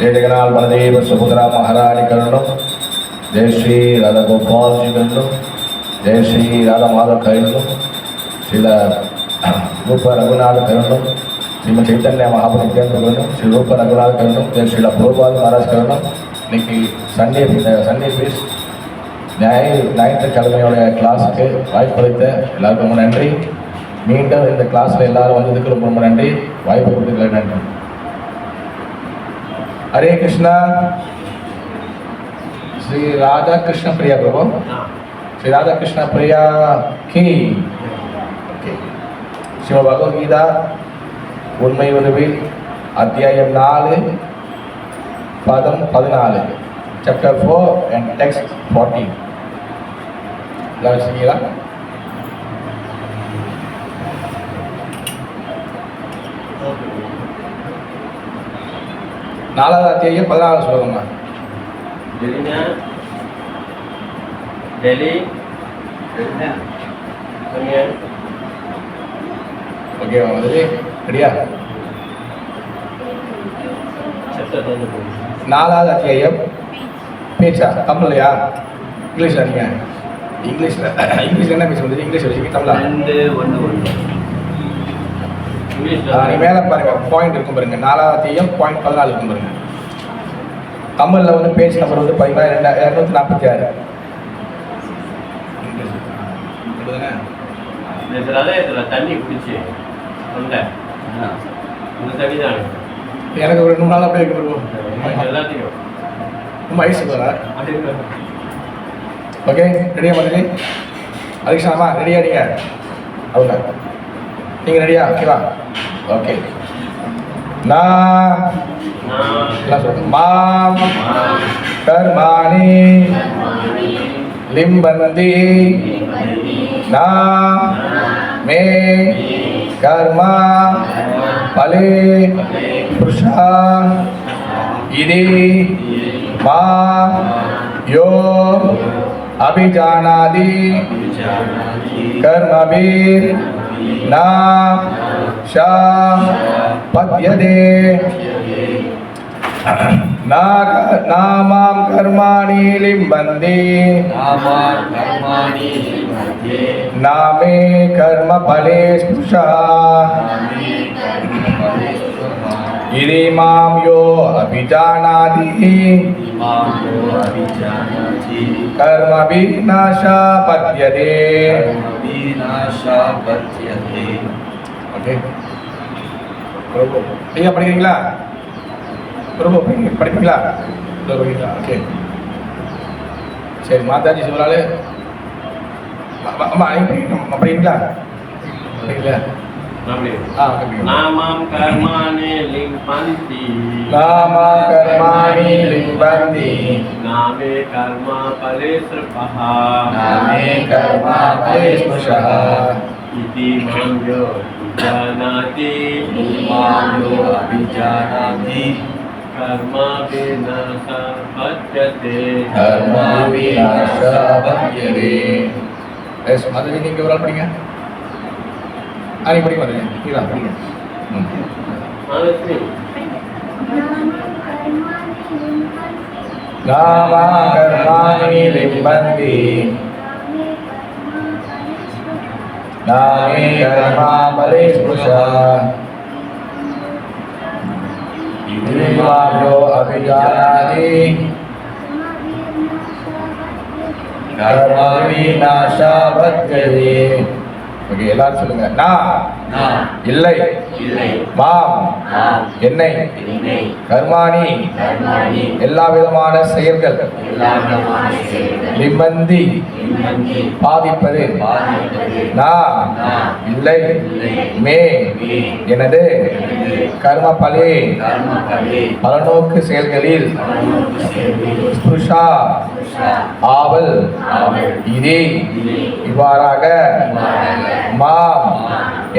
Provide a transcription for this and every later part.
जय जगन्नाथ बलदेव सुभद्रा महारानी करुणो, जय श्री राधा गोपाल जी करुणो, जय श्री राधा माधव करुणो, श्री रूप रघुनाथ करुणो, श्रीमद चैतन्य महाप्रभु नित्यानंद करुणो, श्री रूप रघुनाथ करुणो, जय श्री प्रभुपाद महाराज करुणो. இன்னைக்கு சண்டே பீஸ் ஞாயிற்றுக்கிழமையோட கிளாஸுக்கு வாய்ப்பளித்த எல்லாருக்கும் ரொம்ப நன்றி. மீண்டும் இந்த கிளாஸில் எல்லாரும் வந்ததுக்கு ரொம்ப ரொம்ப நன்றி. வாய்ப்பு கொடுத்துக்கலாம் நன்றி. हरे कृष्णा. श्री राधा कृष्ण प्रिया प्रभु, श्री राधा कृष्ण प्रिया की शिव भगवद्गीता उन्मय उरुविल अध्यायम 4 पदम 14 chapter 4 and text 40. लास्ट நாலாவது அத்தியாயம் 14 ஸ்லோகமா. டெல்லி ஓகே வந்து ரெடியா? நாலாவது அத்தியாயம் பேச்சா தமிழ்லையா இங்கிலீஷ்ல? நீங்கள் இங்கிலீஷில் என்ன பேச முடியுது? இங்கிலீஷ் வச்சுக்க தமிழா? நீ மேலே பாருங்க, பாயிண்ட் இருக்கும் பாருங்க. 4வது அத்தியாயம் பாயிண்ட் 14 இருக்கும் பாருங்க. தமிழில் வந்து பேஜ் நம்பர் வந்து 246. தண்ணி குடிச்சு எனக்கு ஒரு 2 நாள் அப்படியே இருக்கு எல்லாத்தையும் ரொம்ப ஐஸ் போதா? ஓகே ரெடியா மாதிரி அதுக்கு ரெடியா? நீங்கள் அவங்க நீங்கள் ரெடியா? ஓகேவா? ஓகே. நான் மாம் கர்மாணி லிம்பந்தி நா மே கர்மா பலே புருஷா இதி மா யோ அபிஜானாதி கர்மபீர் ना शा पद्यते नामां कर्माणि लिम्बन्ति नामे कर्म फले स्पृशः इति मां यो अभिजानाति कर्मविनाशा पद्यते. ஓகே பிரபு நீங்கள் படிக்கிறீங்களா? பிரபு படிப்பீங்களா? படிக்கிறீங்களா? ஓகே சரி. மாதாஜி சிவரால் அம்மா படிக்கிறீங்களா? படிக்கல? नामं कर्माणि लिम्पन्ति नामे कर्म फले स्पृशः इति मां यो अभिजानाति कर्म विनाशः पद्यते. माताजी நீங்கள் ஒரு ஆள் படிங்க. படிக்க மாட்டேங்க. படிங்க. नामा कर्माणि लिम्बन्ति नामे कर्मा फले स्पृशः इति मां यो अभिजानाति कर्मविनाशा पद्यते. ஓகே எல்லாரும் சொல்லுங்க. நான் இல்லை மாம் என்னை கர்மாணி எல்லா விதமான செயல்கள் லிம்பந்தி பாதிப்பது நான் இல்லை மே எனது கர்ம பலே பலநோக்கு செயல்களில் ஸ்புருஷா ஆவல் இதே இவ்வாறாக மாம்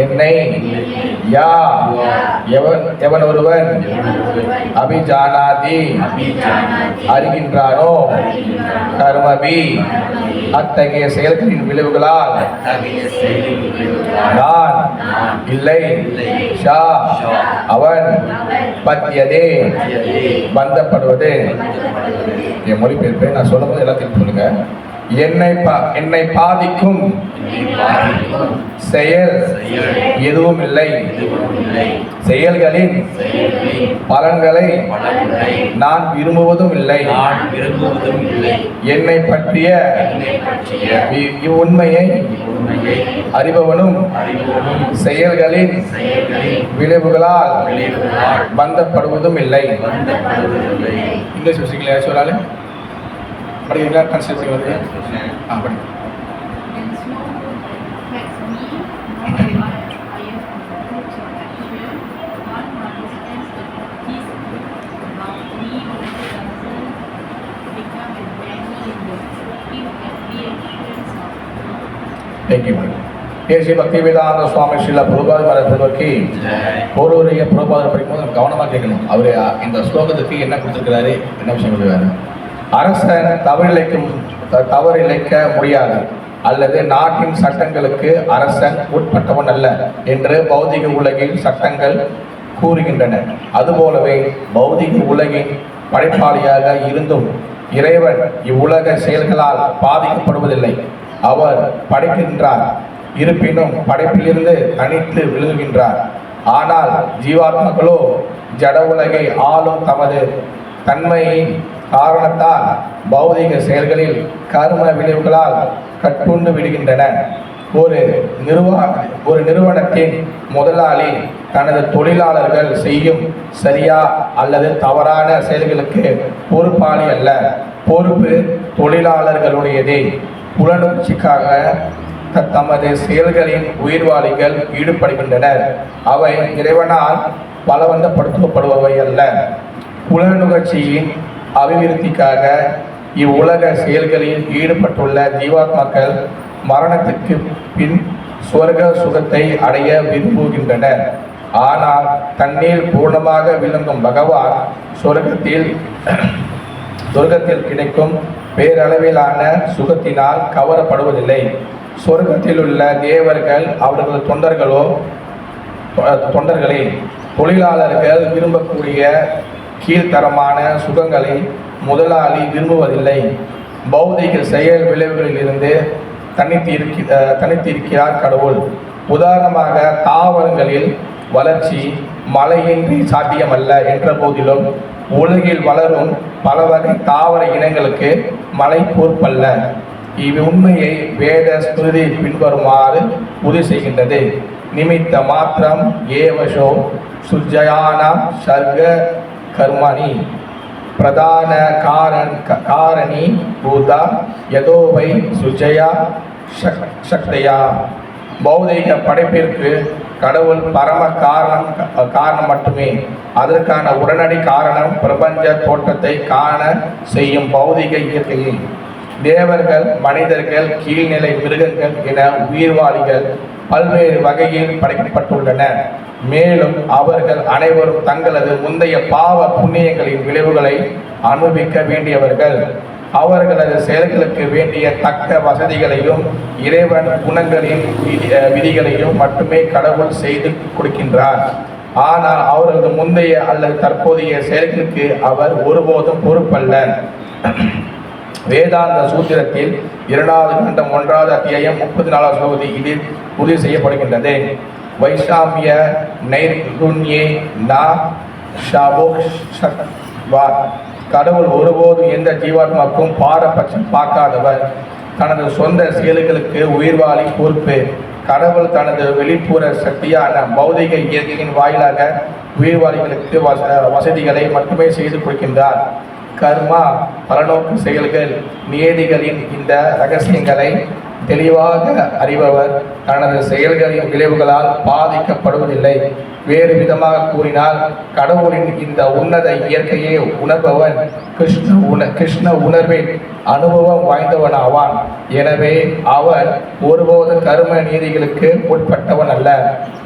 என்னை யா எவன் ஒருவன் அபிஜானாதி அறிகின்றானோ கர்மபி அத்தகைய செயல்களின் விளைவுகளால் நான் இல்லை ஷா அவன் பத்தியதே பந்தப்படுவது. என் மொழிபெயர்ப்பை நான் சொல்லும்போது எல்லாத்தையும் சொல்லுங்க. என்னை பாதிக்கும் செயல் எதுவும் இல்லை. செயல்களின் பலன்களை நான் விரும்புவதும் இல்லை. என்னை பற்றிய இவ்வுண்மையை அறிபவனும் செயல்களின் விளைவுகளால் பந்தப்படுவதும் இல்லை. இங்கிலீஷ் வச்சுக்கலையா சொல்லாலே படிக்கிறீங்களா? கன்சல்டிங் வருது. படி. பக்திவேதாந்த சுவாமி ஸ்ரீல பிரபுபாதருக்கு ஒருவரைய பிரபுபாதர் படிக்கும்போது நம்ம கவனமாக கேட்கணும். அவர் இந்த ஸ்லோகத்துக்கு என்ன கொடுத்துருக்கிறாரு, என்ன விஷயம் சொல்லுவாரு. அரசன் தவறிழைக்க முடியாது அல்லது நாட்டின் சட்டங்களுக்கு அரசன் உட்பட்டவன் அல்ல என்று பௌதிக உலகின் சட்டங்கள் கூறுகின்றன. அதுபோலவே பௌதிக உலகின் படைப்பாளியாக இருந்தும் இறைவன் இவ்வுலக செயல்களால் பாதிக்கப்படுவதில்லை. அவர் படைக்கின்றார், இருப்பினும் படைப்பிலிருந்து தனித்து விலகுகின்றார். ஆனால் ஜீவாத்மாக்களோ ஜட உலகை ஆளும் தமது தன்மையின் காரணத்தால் பௌதிக செயல்களில் கர்ம விளைவுகளால் கட்டுண்டு விடுகின்றன. ஒரு நிறுவனத்தின் முதலாளி தனது தொழிலாளர்கள் செய்யும் சரியா அல்லது தவறான செயல்களுக்கு பொறுப்பாளி அல்ல. பொறுப்பு தொழிலாளர்களுடையதே. புலனுணர்ச்சிக்காக தமது செயல்களின் உயிர்வாளிகள் ஈடுபடுகின்றனர். அவை இறைவனால் பலவந்தப்படுத்தப்படுபவை அல்ல. புலனுணர்ச்சியின் அபிவிருத்திக்காக இவ்வுலக செயல்களில் ஈடுபட்டுள்ள ஜீவாத்மாக்கள் மரணத்துக்கு பின் சுவர்க சுகத்தை அடைய விரும்புகின்றனர். ஆனால் தண்ணீர் பூர்ணமாக விளங்கும் பகவான் சொர்க்கத்தில் கிடைக்கும் பேரளவிலான சுகத்தினால் கவரப்படுவதில்லை. சொர்க்கத்தில் உள்ள தேவர்கள் அவர்களது தொண்டர்களே. தொழிலாளர்கள் விரும்பக்கூடிய கீழ்த்தரமான சுகங்களை முதலாளி விரும்புவதில்லை. பௌதிக செயல் விளைவுகளிலிருந்து தனித்திருக்கிறார் கடவுள். உதாரணமாக தாவரங்களில் வளர்ச்சி மழையின்றி சாத்தியமல்ல என்ற போதிலும் உலகில் வளரும் பல வகை தாவர இனங்களுக்கு மழை பொறுப்பல்ல. இவ்வுண்மையை வேத ஸ்மிருதி பின்வருமாறு உறுதி செய்கின்றது. நிமித்த மாத்திரம் ஏவசோ சுஜயானாம் சர்க கர்மணி பிரதான காரணி பூதா யதோவை சுஜயா சக்தியா. பௌதிக படைப்பிற்கு கடவுள் பரம காரணம் மட்டுமே. அதற்கான உடனடி காரணம் பிரபஞ்ச தோற்றத்தை காண செய்யும் பௌதிக இயற்கையை. தேவர்கள், மனிதர்கள், கீழ்நிலை மிருகங்கள் என உயிர்வாளிகள் பல்வேறு வகையில் படைக்கப்பட்டுள்ளனர். மேலும் அவர்கள் அனைவரும் தங்களது முந்தைய பாவ புண்ணியங்களின் விளைவுகளை அனுபவிக்க வேண்டியவர்கள். அவர்களது செயல்களுக்கு வேண்டிய தக்க வசதிகளையும் இறைவன் குணங்களின் விதிகளையும் மட்டுமே கடவுள் செய்து கொடுக்கின்றார். ஆனால் அவர்களது முந்தைய அல்லது தற்போதைய செயல்களுக்கு அவர் ஒருபோதும் பொறுப்பல்ல. வேதாந்த சூத்திரத்தில் 2வது கண்டம் 1வது அத்தியாயம் 34வது ஸ்லோகதி இதில் உறுதி செய்யப்படுகின்றது. வைஷாமிய நைர்குண்யே நா ஷாபோக்ஷத்வாத். கடவுள் ஒருபோதும் எந்த ஜீவாத்மாக்கும் பாரபட்சம் பார்க்காதவர். தனது சொந்த செயல்களுக்கு உயிர்வாளி பொறுப்பு. கடவுள் தனது வெளிப்புற சக்தியான பௌதிக இயற்கையின் வாயிலாக உயிர்வாளிகளுக்கு வசதிகளை மட்டுமே செய்து கொடுக்கின்றார். கர்மா, பலநோக்கு செயல்கள், நியதிகளின் இந்த இரகசியங்களை தெளிவாக அறிபவர் தனது செயல்களின் விளைவுகளால் பாதிக்கப்படுவதில்லை. வேறு விதமாக கூறினால், கடவுளின் இந்த உன்னத இயற்கையை உணர்பவன் கிருஷ்ண உணர்வின் அனுபவம் வாய்ந்தவன் ஆவான். எனவே அவன் ஒருபோது கர்ம நீதிகளுக்கு உட்பட்டவன் அல்ல.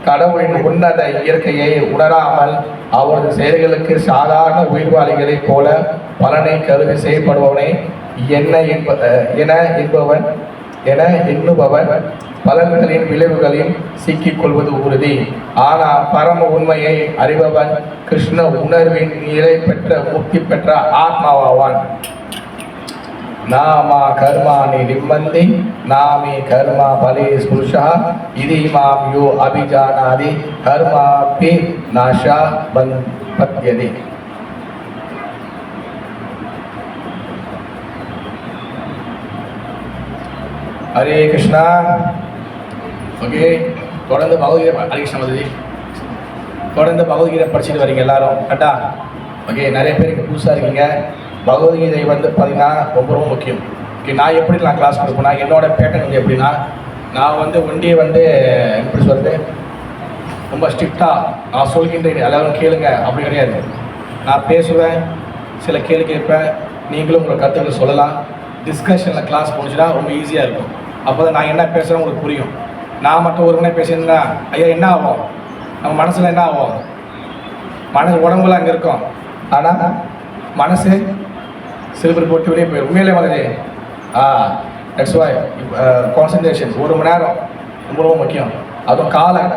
கடவுளின் உன்னத இயற்கையை உணராமல் அவரது செயல்களுக்கு சாதாரண உயிர்வாளிகளைப் போல பலனை கருதி செய்யப்படுபவனை என்ன என்பவன் என எண்ணுபவர் பலன்களின் விளைவுகளையும் சிக்கிக் கொள்வது உறுதி. ஆனால் பரம உண்மையை அறிபவன் கிருஷ்ண உணர்வின் நிலை பெற்ற முக்தி பெற்ற ஆத்மாவாவான். நாமா கர்மாணி நிம்மந்தி நாமி கர்மா பலே புருஷா இது மாம் யோ அபிஜானாதி கர்மாபி நாஷா பத்யதி. ஹரே கிருஷ்ணா. ஓகே, தொடர்ந்து பகவத்கீதை ஹரே கிருஷ்ணா மதுரை தொடர்ந்து பகவத்கீதை படிச்சுட்டு வரீங்க எல்லாரும் கரெக்டா? ஓகே, நிறைய பேர் இங்கே புதுசாக இருக்கீங்க. பகவத்கீதை வந்து பார்த்தீங்கன்னா ரொம்ப ரொம்ப முக்கியம். ஓகே, நான் எப்படி கிளாஸ் கொடுப்பேன்னா என்னோட பேட்டர்ன் வந்து எப்படின்னா, நான் வந்து ஒண்டியை வந்து எப்படி சொல்கிறது ரொம்ப ஸ்ட்ரிக்டாக நான் சொல்கின்றேன் எல்லாரும் கேளுங்க அப்படி கிடையாது. நான் பேசுவேன், சில கேள்வி கேட்பேன், நீங்களும் உங்களை கருத்துக்களை சொல்லலாம். டிஸ்கஷனில் கிளாஸ் போச்சுன்னா ரொம்ப ஈஸியாக இருக்கும். அப்போ தான் நான் என்ன பேசுகிறேன் உங்களுக்கு புரியும். நான் மட்டும் ஒரு மணி பேசியிருந்தா ஐயா என்ன ஆகும், நம்ம மனசில் என்ன ஆகும், உடம்புல அங்கே இருக்கும், ஆனால் மனசு சிறுபர் போட்டு வெளியே போயிடும். உண்மையிலே மாதிரி தட்ஸ் வை கான்சன்ட்ரேஷன் 1 மணி நேரம் ரொம்ப ரொம்ப முக்கியம். அதுவும்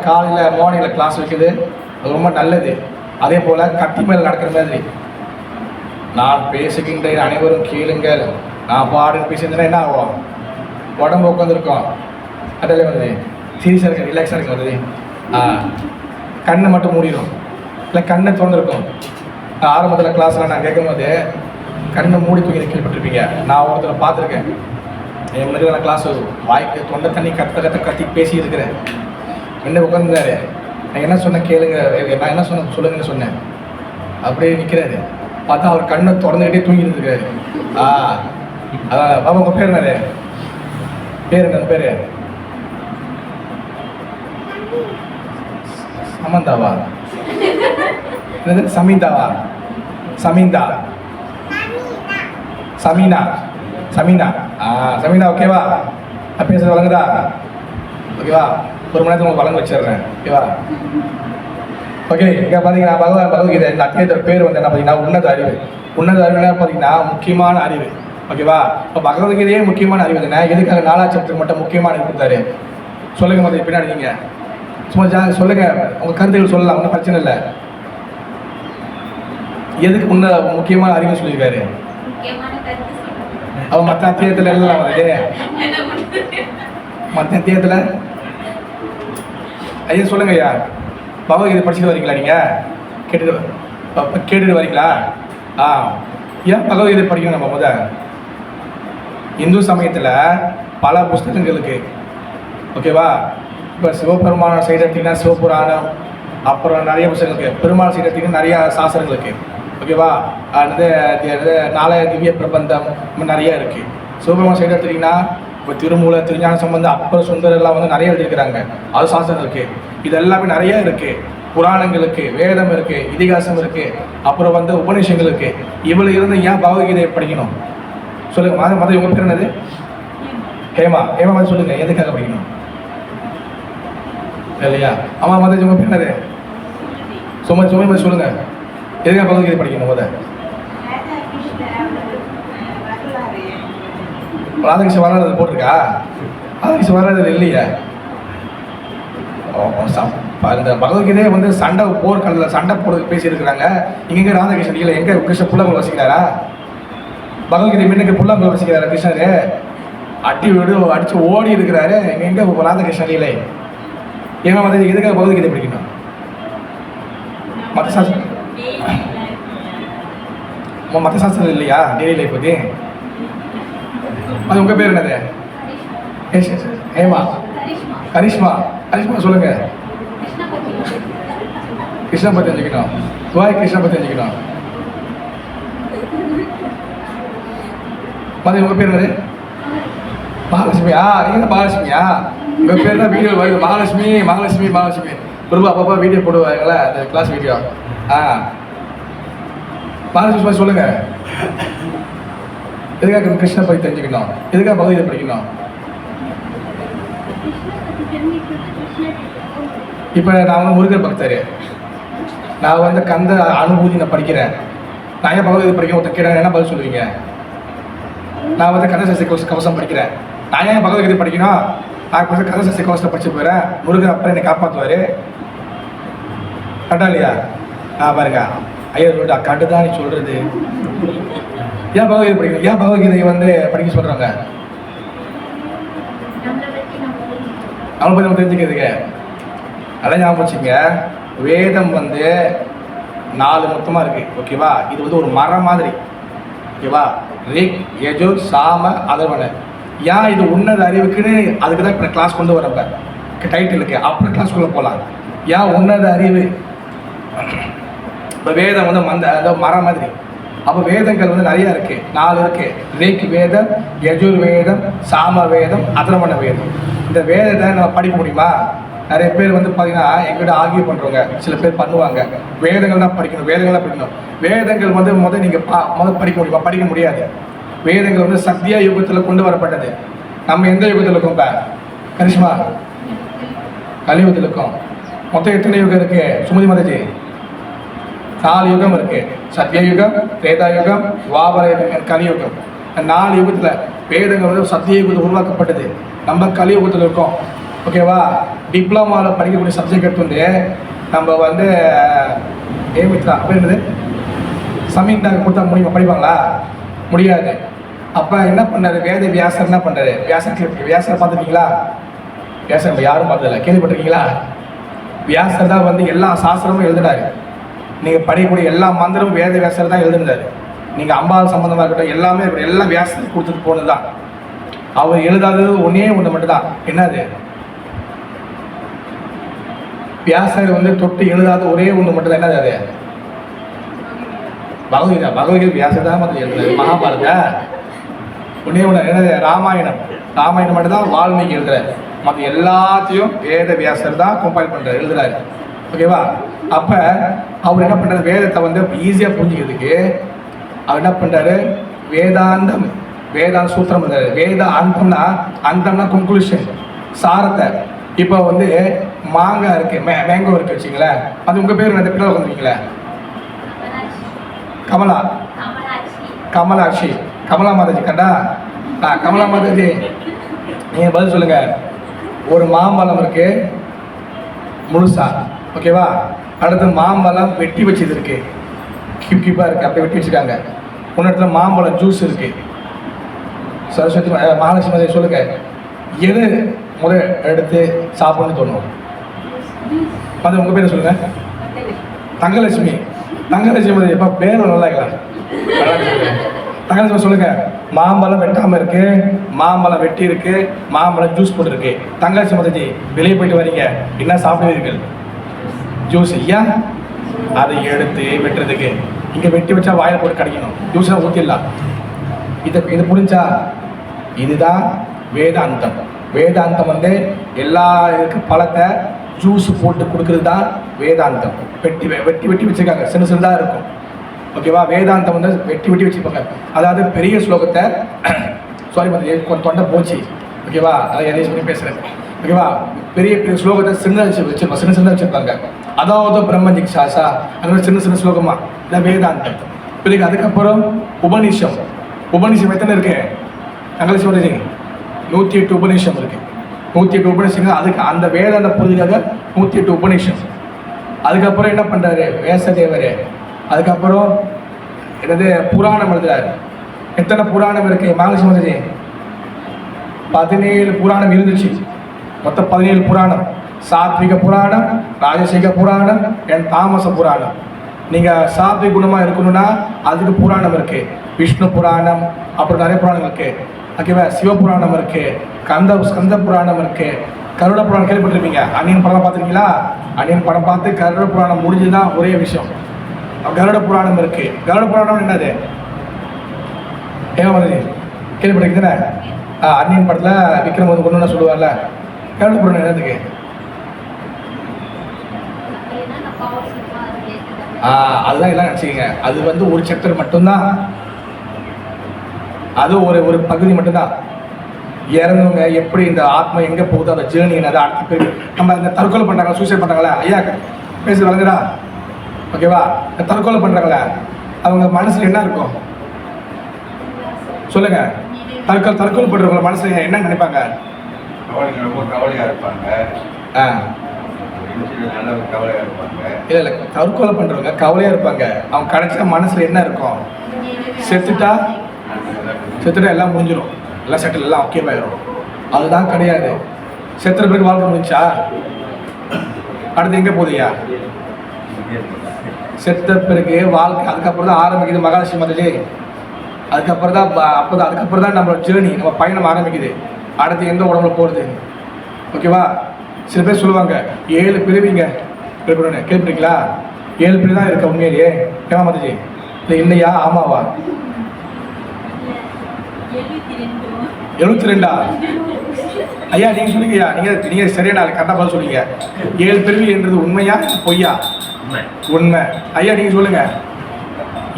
காலையில் மார்னிங்கில் கிளாஸ் வைக்குது, அது ரொம்ப நல்லது. அதே போல் கத்தி மேலே நடக்கிற மாதிரி நான் பேசுகின்ற அனைவரும் கேளுங்கள், நான் பாடுன்னு பேசியிருந்தேன்னா என்ன ஆகும், உடம்பு உட்காந்துருக்கோம், அதில் வருது சீரியஸாக இருக்கு, ரிலாக்ஸாக இருக்கு வருது. கண்ணை மட்டும் மூடிடும், இல்லை கண்ணை திறந்துருக்கும். ஆரம்பத்தில் கிளாஸில் நான் கேட்கும்போது கண்ணை மூடி தூக்கி கேள்விப்பட்டிருப்பீங்க. நான் ஒருத்தரை பார்த்துருக்கேன், என் முன்னாடி நான் கிளாஸ் வாய்க்கு தொண்டை தண்ணி கத்தி பேசி இருக்கிறேன். என்ன உட்காந்துருந்தாரு, நான் என்ன சொன்னேன் கேளுங்க, நான் என்ன சொன்னேன் சொல்லுங்கன்னு சொன்னேன். அப்படியே நிற்கிறாரு, பார்த்தா அவர் கண்ணை திறந்துக்கிட்டே தூங்கிட்டு இருக்காரு. அதான் பாபா உங்கள் பேர் என்னது, பேர் என்ன பேர்? சமந்தாவா, என்னது சமீந்தாவா, சமீந்தா, சமீனா, சமீனா. சமீனா ஓகேவா? பேசுறது வழங்குதா? ஓகேவா? 1 மணி நேரத்தில் உங்களுக்கு வழங்க வச்சிடுறேன். ஓகேவா? ஓகே, இங்கே பார்த்தீங்கன்னா பகவத்கீதை இந்த அத்தியாயத்தோட பேர் வந்து என்ன பார்த்தீங்கன்னா உன்னத அறிவு. உன்னத அறிவுனா பார்த்தீங்கன்னா முக்கியமான அறிவு. ஓகேவா? இப்போ பகவத்கீதையே முக்கியமான அறிவு தானே, எதுக்காக 4ஆம் சாப்டருக்கு மட்டும் முக்கியமான அறிவு கொடுத்தாரு சொல்லுங்க. மாதிரி பின்னாடி நீங்கள் சும்மா சொல்லுங்கள், உங்கள் கருத்துக்கள் சொல்லலாம், ஒன்றும் பிரச்சனை இல்லை. எதுக்கு முக்கியமான அறிவு சொல்லியிருக்காரு? அவன் மற்ற அத்தியாயத்தில் எல்லாம் வருது, மற்ற அத்தியாயத்தில் ஐயா சொல்லுங்க ஐயா, பகவத்கீதை படிச்சுட்டு வரீங்களா நீங்கள்? கேட்டுட்டு வரீங்களா? ஏன் பகவத்கீதை படிக்கணும்? நம்ம இந்து சமயத்தில் பல புஸ்தகங்கள் இருக்குது. ஓகேவா? இப்போ சிவபெருமான சைடு எடுத்திங்கன்னா சிவபுராணம், அப்புறம் நிறைய புத்தகங்கள் இருக்குது. பெருமாள் சைடு எடுத்திங்கன்னா நிறையா சாஸ்திரங்கள் இருக்குது. ஓகேவா? அது 4 திவ்ய பிரபந்தம் நிறையா இருக்குது. சிவபெருமான் சைடு எடுத்திங்கன்னா இப்போ திருமூல, திருஞான சம்பந்தம், அப்பர் சுந்தர் எல்லாம் வந்து நிறைய எழுதியிருக்கிறாங்க, அது சாஸ்திரம் இருக்குது. இது எல்லாமே நிறையா இருக்குது. புராணங்கள் இருக்குது, வேதம் இருக்குது, இதிகாசம் இருக்குது, அப்புறம் வந்து உபநிஷங்கள் இருக்குது. இவ்வளோ இருந்து ஏன் பகவத்கீதையை படிக்கணும் சொல்லுங்கள். மத உங்கள் பேர் என்னது? ஹேமா. ஹேமா மாதிரி சொல்லுங்கள், எதுக்காக படிக்கணும் இல்லையா? ஆமாம், மத உங்கள் பேர் என்னது? சும்மா மாதிரி சொல்லுங்கள், எதுக்காக பகவத்கீதை படிக்கணும்? ராதாகிருஷ்ணன் வராது போட்டிருக்கா? ராதாகிருஷ்ணன் வராது இல்லையா? இந்த பகவத்கீதையே வந்து போர்க்கடலில் சண்டை போட பேசியிருக்கிறாங்க. இங்கே ராதாகிருஷ்ணன் இல்லை, எங்கே கிருஷ்ணன் புல்லாங்குழல் வசிக்கிறாரா? பகவத்கீதை முன்னுக்கு புல்லாங்குழல் வசிக்கிறாரா கிருஷ்ணர்? அடிச்சு ஓடி இருக்கிறாரு. எங்கே ராதாகிருஷ்ணன் இல்லை? ஏன்னா வந்து எதுக்காக பகவத்கீதை படிக்கணும்? மற்ற சாஸ்திரம் இல்லையா டெய்லி லைஃப் பற்றி? அது உங்கள் பேர் என்னது? ஹேமா. கரிஷ்மா. கரிஷ்மா சொல்லுங்க. கிருஷ்ணா பற்றி தெரிஞ்சுக்கணும். கிருஷ்ணா பற்றி தெரிஞ்சுக்கணும். மதி உங்கள் பேர் என்னது? மகாலட்சுமியா? நீங்கள் மகாலட்சுமியா? உங்கள் பேர் தான் வீடியோ வருது, மகாலட்சுமி மகாலட்சுமி மகாலட்சுமி. குருபா அப்பப்போ வீடியோ போடுவாங்களே அந்த கிளாஸ் வீடியோ. மகாலட்சுமி சொல்லுங்கள், எதுக்காக கிருஷ்ண பற்றி தெரிஞ்சுக்கணும்? எதுக்காக பகவத்கீதை படிக்கணும்? இப்போ நான் வந்து முருகர் பக்தர், நான் வந்து கந்த அனுபூதி நான் படிக்கிறேன். நான் ஏன் பகவத்கீதை படிக்க ஒருத்தர் கேட்டேன், என்ன பதில் சொல்லுவீங்க? நான் வந்து கந்த சஷ்டி கவசம் படிக்கிறேன், நான் ஏன் பகவத்கீதை படிக்கணும்? நான் கொஞ்சம் கதை சசி கோஷத்தை படிச்சு போயிடுறேன். முருகன் அப்புறம் என்னை காப்பாற்றுவார். கரெக்டா இல்லையா? பாருங்க ஐயா சொல்லிட்டு கரெக்டு தான் நீ சொல்கிறது. ஏன் பகவத்கீதை படிக்கணும்? ஏன் பகவத்கீதையை வந்து படிக்க சொல்கிறாங்க? அவளை பற்றி நம்ம தெரிஞ்சுக்கிறதுக்கு. அதான் ஞாபகம் வச்சுங்க, வேதம் வந்து 4 மொத்தமாக இருக்குது. ஓகேவா? இது வந்து ஒரு மரம் மாதிரி. ஓகேவா? ரிக், யஜுர், சாம, அதர்வன. ஏன் இது உன்னத அறிவுக்குன்னு அதுக்கு தான் இப்போ கிளாஸ் கொண்டு வரப்ப டைட்டிலுக்கு அப்புறம் கிளாஸ்க்குள்ளே போகலாம். ஏன் உன்னத அறிவு? இப்போ வேதம் வந்து அதாவது மரம் மாதிரி. அப்போ வேதங்கள் வந்து நிறையா இருக்குது, 4 இருக்குது. ரிக் வேதம், யஜுர் வேதம், சாம வேதம், அதர்வன வேதம். இந்த வேதத்தை நம்ம படிக்க முடியுமா? நிறைய பேர் வந்து பார்த்தீங்கன்னா எங்கிட்ட ஆர்கியூ பண்ணுறவங்க சில பேர் பண்ணுவாங்க, வேதங்கள் தான் படிக்கணும், வேதங்கள் தான் படிக்கணும். வேதங்கள் வந்து முதல் படிக்க முடியுமா? படிக்க முடியாது. வேதங்கள் வந்து சத்தியா யுகத்தில் கொண்டு வரப்பட்டது. நம்ம எந்த யுகத்தில் இருக்கோம்? இப்போ கரிஷ்மா கலியுகத்தில் இருக்கோம். மொத்தம் எத்தனை யுகம் இருக்கு சுமதி மாதாஜி? 4 யுகம் இருக்கு. சத்தியயுகம், திரேதா யுகம், துவாபர யுகம், கலியுகம். 4 யுகத்தில் வேதங்கள் வந்து சத்திய யுகத்தில் உருவாக்கப்பட்டது. நம்ம கலியுகத்தில் இருக்கோம். ஓகேவா? டிப்ளமாவில் படிக்கக்கூடிய சப்ஜெக்ட் எடுத்து வந்து நம்ம வந்து ஏமித்ரா அப்போ என்னது சமீண்டாக கொடுத்தா முடியுமா? படிப்பாங்களா? முடியாது. அப்போ என்ன பண்ணார் வேத வியாசர்? என்ன பண்ணுறாரு? வியாசரை பார்த்துருக்கீங்களா? வியாசர் நம்ம யாரும் பார்த்ததில்ல, கேள்விப்பட்டிருக்கீங்களா? வியாசர் தான் வந்து எல்லா சாஸ்திரமும் எழுதினார். நீங்கள் படிக்கக்கூடிய எல்லா மந்திரமும் வேத வியாசர் தான் எழுதுனார். நீங்கள் அம்பாள் சம்மந்தமாக இருக்கட்டும் எல்லாமே எல்லாம் வியாசத்துக்கு கொடுத்துட்டு போனது தான். அவர் எழுதாதது ஒன்றே ஒன்று மட்டும்தான். என்னது? வியாசர் வந்து தொட்டு எழுதாத ஒரே ஒன்று மட்டும் தான். என்னது அது? பகவத்கீதா. பகவத்கீதை வியாசர் தான் மட்டும் எழுதுறாரு. மகாபாரத ஒன்றே ஒன்று என்னது? ராமாயணம். ராமாயணம் மட்டும் தான் வால்மீகி எழுதுறாரு. மற்ற எல்லாத்தையும் வேத வியாசர் தான் கம்பைல் பண்ணுறாரு, எழுதுறாரு. ஓகேவா? அப்போ அவர் என்ன பண்ணுறாரு? வேதத்தை வந்து ஈஸியாக புரிஞ்சுக்கிறதுக்கு அவர் என்ன பண்ணுறாரு? வேதாந்தம், வேதாந்த சூத்திரம் பண்ணுறாரு. வேத அந்தம்னா கன்க்ளூஷன், சாரத்தை. இப்போ வந்து மாங்காய் இருக்குது, மேங்கோ இருக்குது வச்சுங்களேன். அது உங்கள் பேர் என்ன பிள்ளை வந்துருக்கீங்களே? கமலா, கமலாட்சி, கமலா மாதாஜி. கண்டா? கமலா மாதாஜி நீங்கள் பதில் சொல்லுங்கள். ஒரு மாம்பழம் இருக்கு முழுசா. ஓகேவா? அடுத்து மாம்பழம் வெட்டி வச்சது இருக்கு, கியூப்பாக இருக்குது, அப்படியே வெட்டி வச்சுருக்காங்க. ஒன்று இடத்துல மாம்பழம் ஜூஸ் இருக்குது. சரஸ்வதி மகாலட்சுமி மாதாஜி சொல்லுங்க, எது முதல் எடுத்து சாப்பிட்ணுன்னு தோணும்? அது உங்கள் பேர் சொல்லுங்கள். தங்கலட்சுமி. தங்கலட்சுமி மாதாஜி எப்போ பேர் நல்லா இருக்கலாம். தங்கலட்சுமி சொல்லுங்க. மாம்பழம் வெட்டாமல் இருக்கு, மாம்பழம் வெட்டி இருக்கு, மாம்பழம் ஜூஸ் போட்டுருக்கு. தங்கலட்சுமி மாதாஜி வெளியே போயிட்டு வரீங்க, என்ன சாப்பிடுவீர்கள்? ஜூஸ். ஏன்? அதை எடுத்து வெட்டுறதுக்கு. இங்கே வெட்டி வச்சா வாயில் போட்டு கிடைக்கணும், ஜூஸாக ஊற்றிடலாம். இது புரிஞ்சா? இதுதான் வேதாந்தம். வேதாந்தம் வந்து எல்லா பழத்தை ஜூஸ் போட்டு கொடுக்குறது தான் வேதாந்தம். வெட்டி வெட்டி வெட்டி வச்சுருக்காங்க, சின்ன சின்னதாக இருக்கும். ஓகேவா? வேதாந்தம் வந்து வெட்டி வெட்டி வச்சுருப்பாங்க. அதாவது பெரிய ஸ்லோகத்தை சாரி கொஞ்சம் தொண்டை போச்சு. ஓகேவா? அதை எரேஸ் பண்ணி பேசுகிறேன். ஓகேவா? பெரிய பெரிய ஸ்லோகத்தை சின்னதாக வச்சுருப்பாங்க, சின்ன சின்னதாக வச்சுருப்பாங்க. அதாவது பிரம்ம ஜிக்ஷாசா அந்த மாதிரி சின்ன சின்ன ஸ்லோகமாக இதான் வேதாந்தம். பிறகு அதுக்கப்புறம் உபநிஷம். உபநிஷம் எத்தனை இருக்கு? தங்கலட்சுமி மாதாஜி 108 உபநிஷம் இருக்கு. 108 உபநிஷம். அதுக்கு அந்த வேதாந்த புரிதலுக்காக 108 உபநிஷம். அதுக்கப்புறம் என்ன பண்ணுறாரு வேசதேவர்? அதுக்கப்புறம் என்னது புராணம் எழுதுறாரு. எத்தனை புராணம் இருக்கு மகாலட்சுமி மாதாஜி? 17 புராணம் இருந்துச்சு. மொத்தம் 17 புராணம். சாத்விக புராணம், ராஜசிக புராணம், தாமச புராணம். நீங்கள் சாத்விக குணமாக இருக்கணும்னா அதுக்கு புராணம் இருக்கு. விஷ்ணு புராணம், அப்புறம் நிறைய புராணம் இருக்கு. ஓகேவா? சிவபுராணம் இருக்கு, ஸ்கந்த புராணம் இருக்கு, கருட புராணம் கேள்விப்பட்டிருப்பீங்க. அன்னியன் படம் பார்த்துருக்கீங்களா? அன்னியன் படம் பார்த்து கருட புராணம் முடிஞ்சுதான் ஒரே விஷயம். கருட புராணம் இருக்கு. கருட புராணம் என்னது? ஏன் கேள்விப்பட்டிருக்கீங்க? அன்னியன் படத்தில் விக்ரம் வந்து ஒன்று சொல்லுவார்ல, கருட புராணம் என்னதுக்கு? அதுதான் எல்லாம் நினச்சிக்கங்க. அது வந்து ஒரு சாப்டர் மட்டும்தான், அது ஒரு பகுதி மட்டும்தான். இறந்தவங்க எப்படி இந்த ஆத்மா எங்கே போகுது, அந்த ஜேர்னி என்னது, அடுத்த பேர் நம்ம இந்த தற்கொலை பண்ணுறாங்களா, சூசைட் பண்ணுறாங்களா, ஐயா பேச வழங்குறா. ஓகேவா? இந்த தற்கொலை பண்ணுறாங்களே அவங்க மனசில் என்ன இருக்கும் சொல்லுங்க? தற்கொலை பண்ணுறவங்க மனசுல என்ன நினைப்பாங்க? ரொம்ப கவலையாக இருப்பாங்க. ஆ நல்ல ஒரு கவலையாக இருப்பாங்க. இல்லை தற்கொலை பண்ணுறவங்க கவலையாக இருப்பாங்க. அவங்க கடைசியாக மனசில் என்ன இருக்கும்? செத்துட்டா எல்லாம் முடிஞ்சிடும், எல்லாம் செட்டில், எல்லாம் ஓகேவாயிடும். அதுதான் கிடையாது. செத்துற பிறகு வாழ்க்கை முடிஞ்சா அடுத்து எங்கே போகுதுயா? செத்த பிறகு வாழ்க்கை அதுக்கப்புறம் தான் ஆரம்பிக்குது. மகாலட்சுமி மாதாஜி அதுக்கப்புறம் தான் நம்மளோட ஜேர்னி, நம்ம பயணம் ஆரம்பிக்குது. அடுத்து எந்த உடம்புல போகிறது? ஓகேவா? சில பேர் சொல்லுவாங்க 7 பிரிவிங்க இருக்கணும்னு. கேள்விப்பீங்களா? 7 பிரிவு தான் இருக்க உண்மையிலேயே? ஏமா மாதாஜி? இல்லை இல்லையா? ஆமாவா? 72 ஐயா நீங்கள் சொல்லுங்கய்யா. நீங்கள் சரியான ஆள், கரெக்டாக பதில் சொல்லுங்க. 7 பிரிவு என்றது உண்மையா பொய்யா? உண்மை. ஐயா நீங்கள் சொல்லுங்க,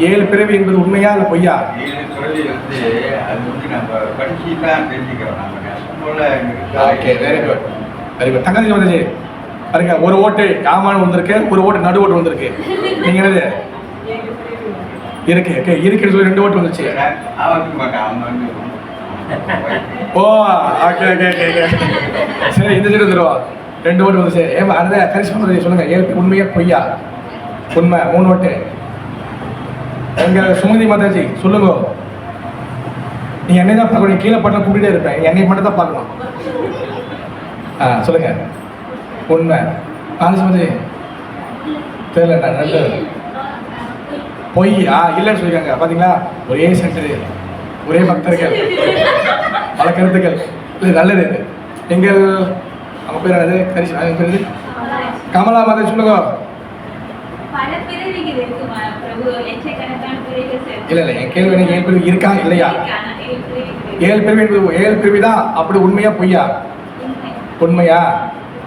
7 பிறவி என்பது உண்மையா இல்லை பொய்யா? 7 பிறவி அது நம்ம படிச்சு தான் தெரிஞ்சுக்கிறோம். Okay, very good very good. தங்கச்சி வந்துச்சு பாருங்க, ஒரு ஓட்டு ஆமான்னு வந்திருக்கு, ஒரு ஓட்டு நடு ஓட்டு வந்திருக்கு. நீங்கள் என்னது இருக்கு? ஓகே இருக்குன்னு சொல்லி 2 ஓட்டு வந்துச்சு. ஓ ஓகே ஓகே ஓகே ஓகே சரி, இந்த சைடு வந்துடுவா. 2 ஓட்டு வந்துச்சு. ஏமா அந்த கரிஷ்மா சொல்லுங்க, 7 உண்மையா பொய்யா? உண்மை. 3 ஓட்டு. எங்க சுமதி மாதாஜி சொல்லுங்க. நீ என்னை தான் பார்க்கணும், கீழே பட்டில் கூப்பிட்டே இருப்பேன், என்னை மட்டும் தான் பார்க்கணும். சொல்லுங்க. உண்மை. சுமதி தெரியல, நல்ல பொய். இல்லைன்னு சொல்லியிருக்காங்க. பார்த்தீங்களா? ஒரே சென்டரு, ஒரே பக்தர்கள், பல கருத்துக்கள். இல்லை நல்லது. இது எங்கள் அவங்க பேர் என்னது? கரிஷ்மா பேர் கமலா மாதாஜி சொல்லுங்க. இல்லை என் கேள்வி என்ன, 7 பிரிவு இருக்கா இல்லையா? 7 பிரிவு என்பது 7 பிரிவு தான். அப்படி உண்மையா பொய்யா? உண்மையா?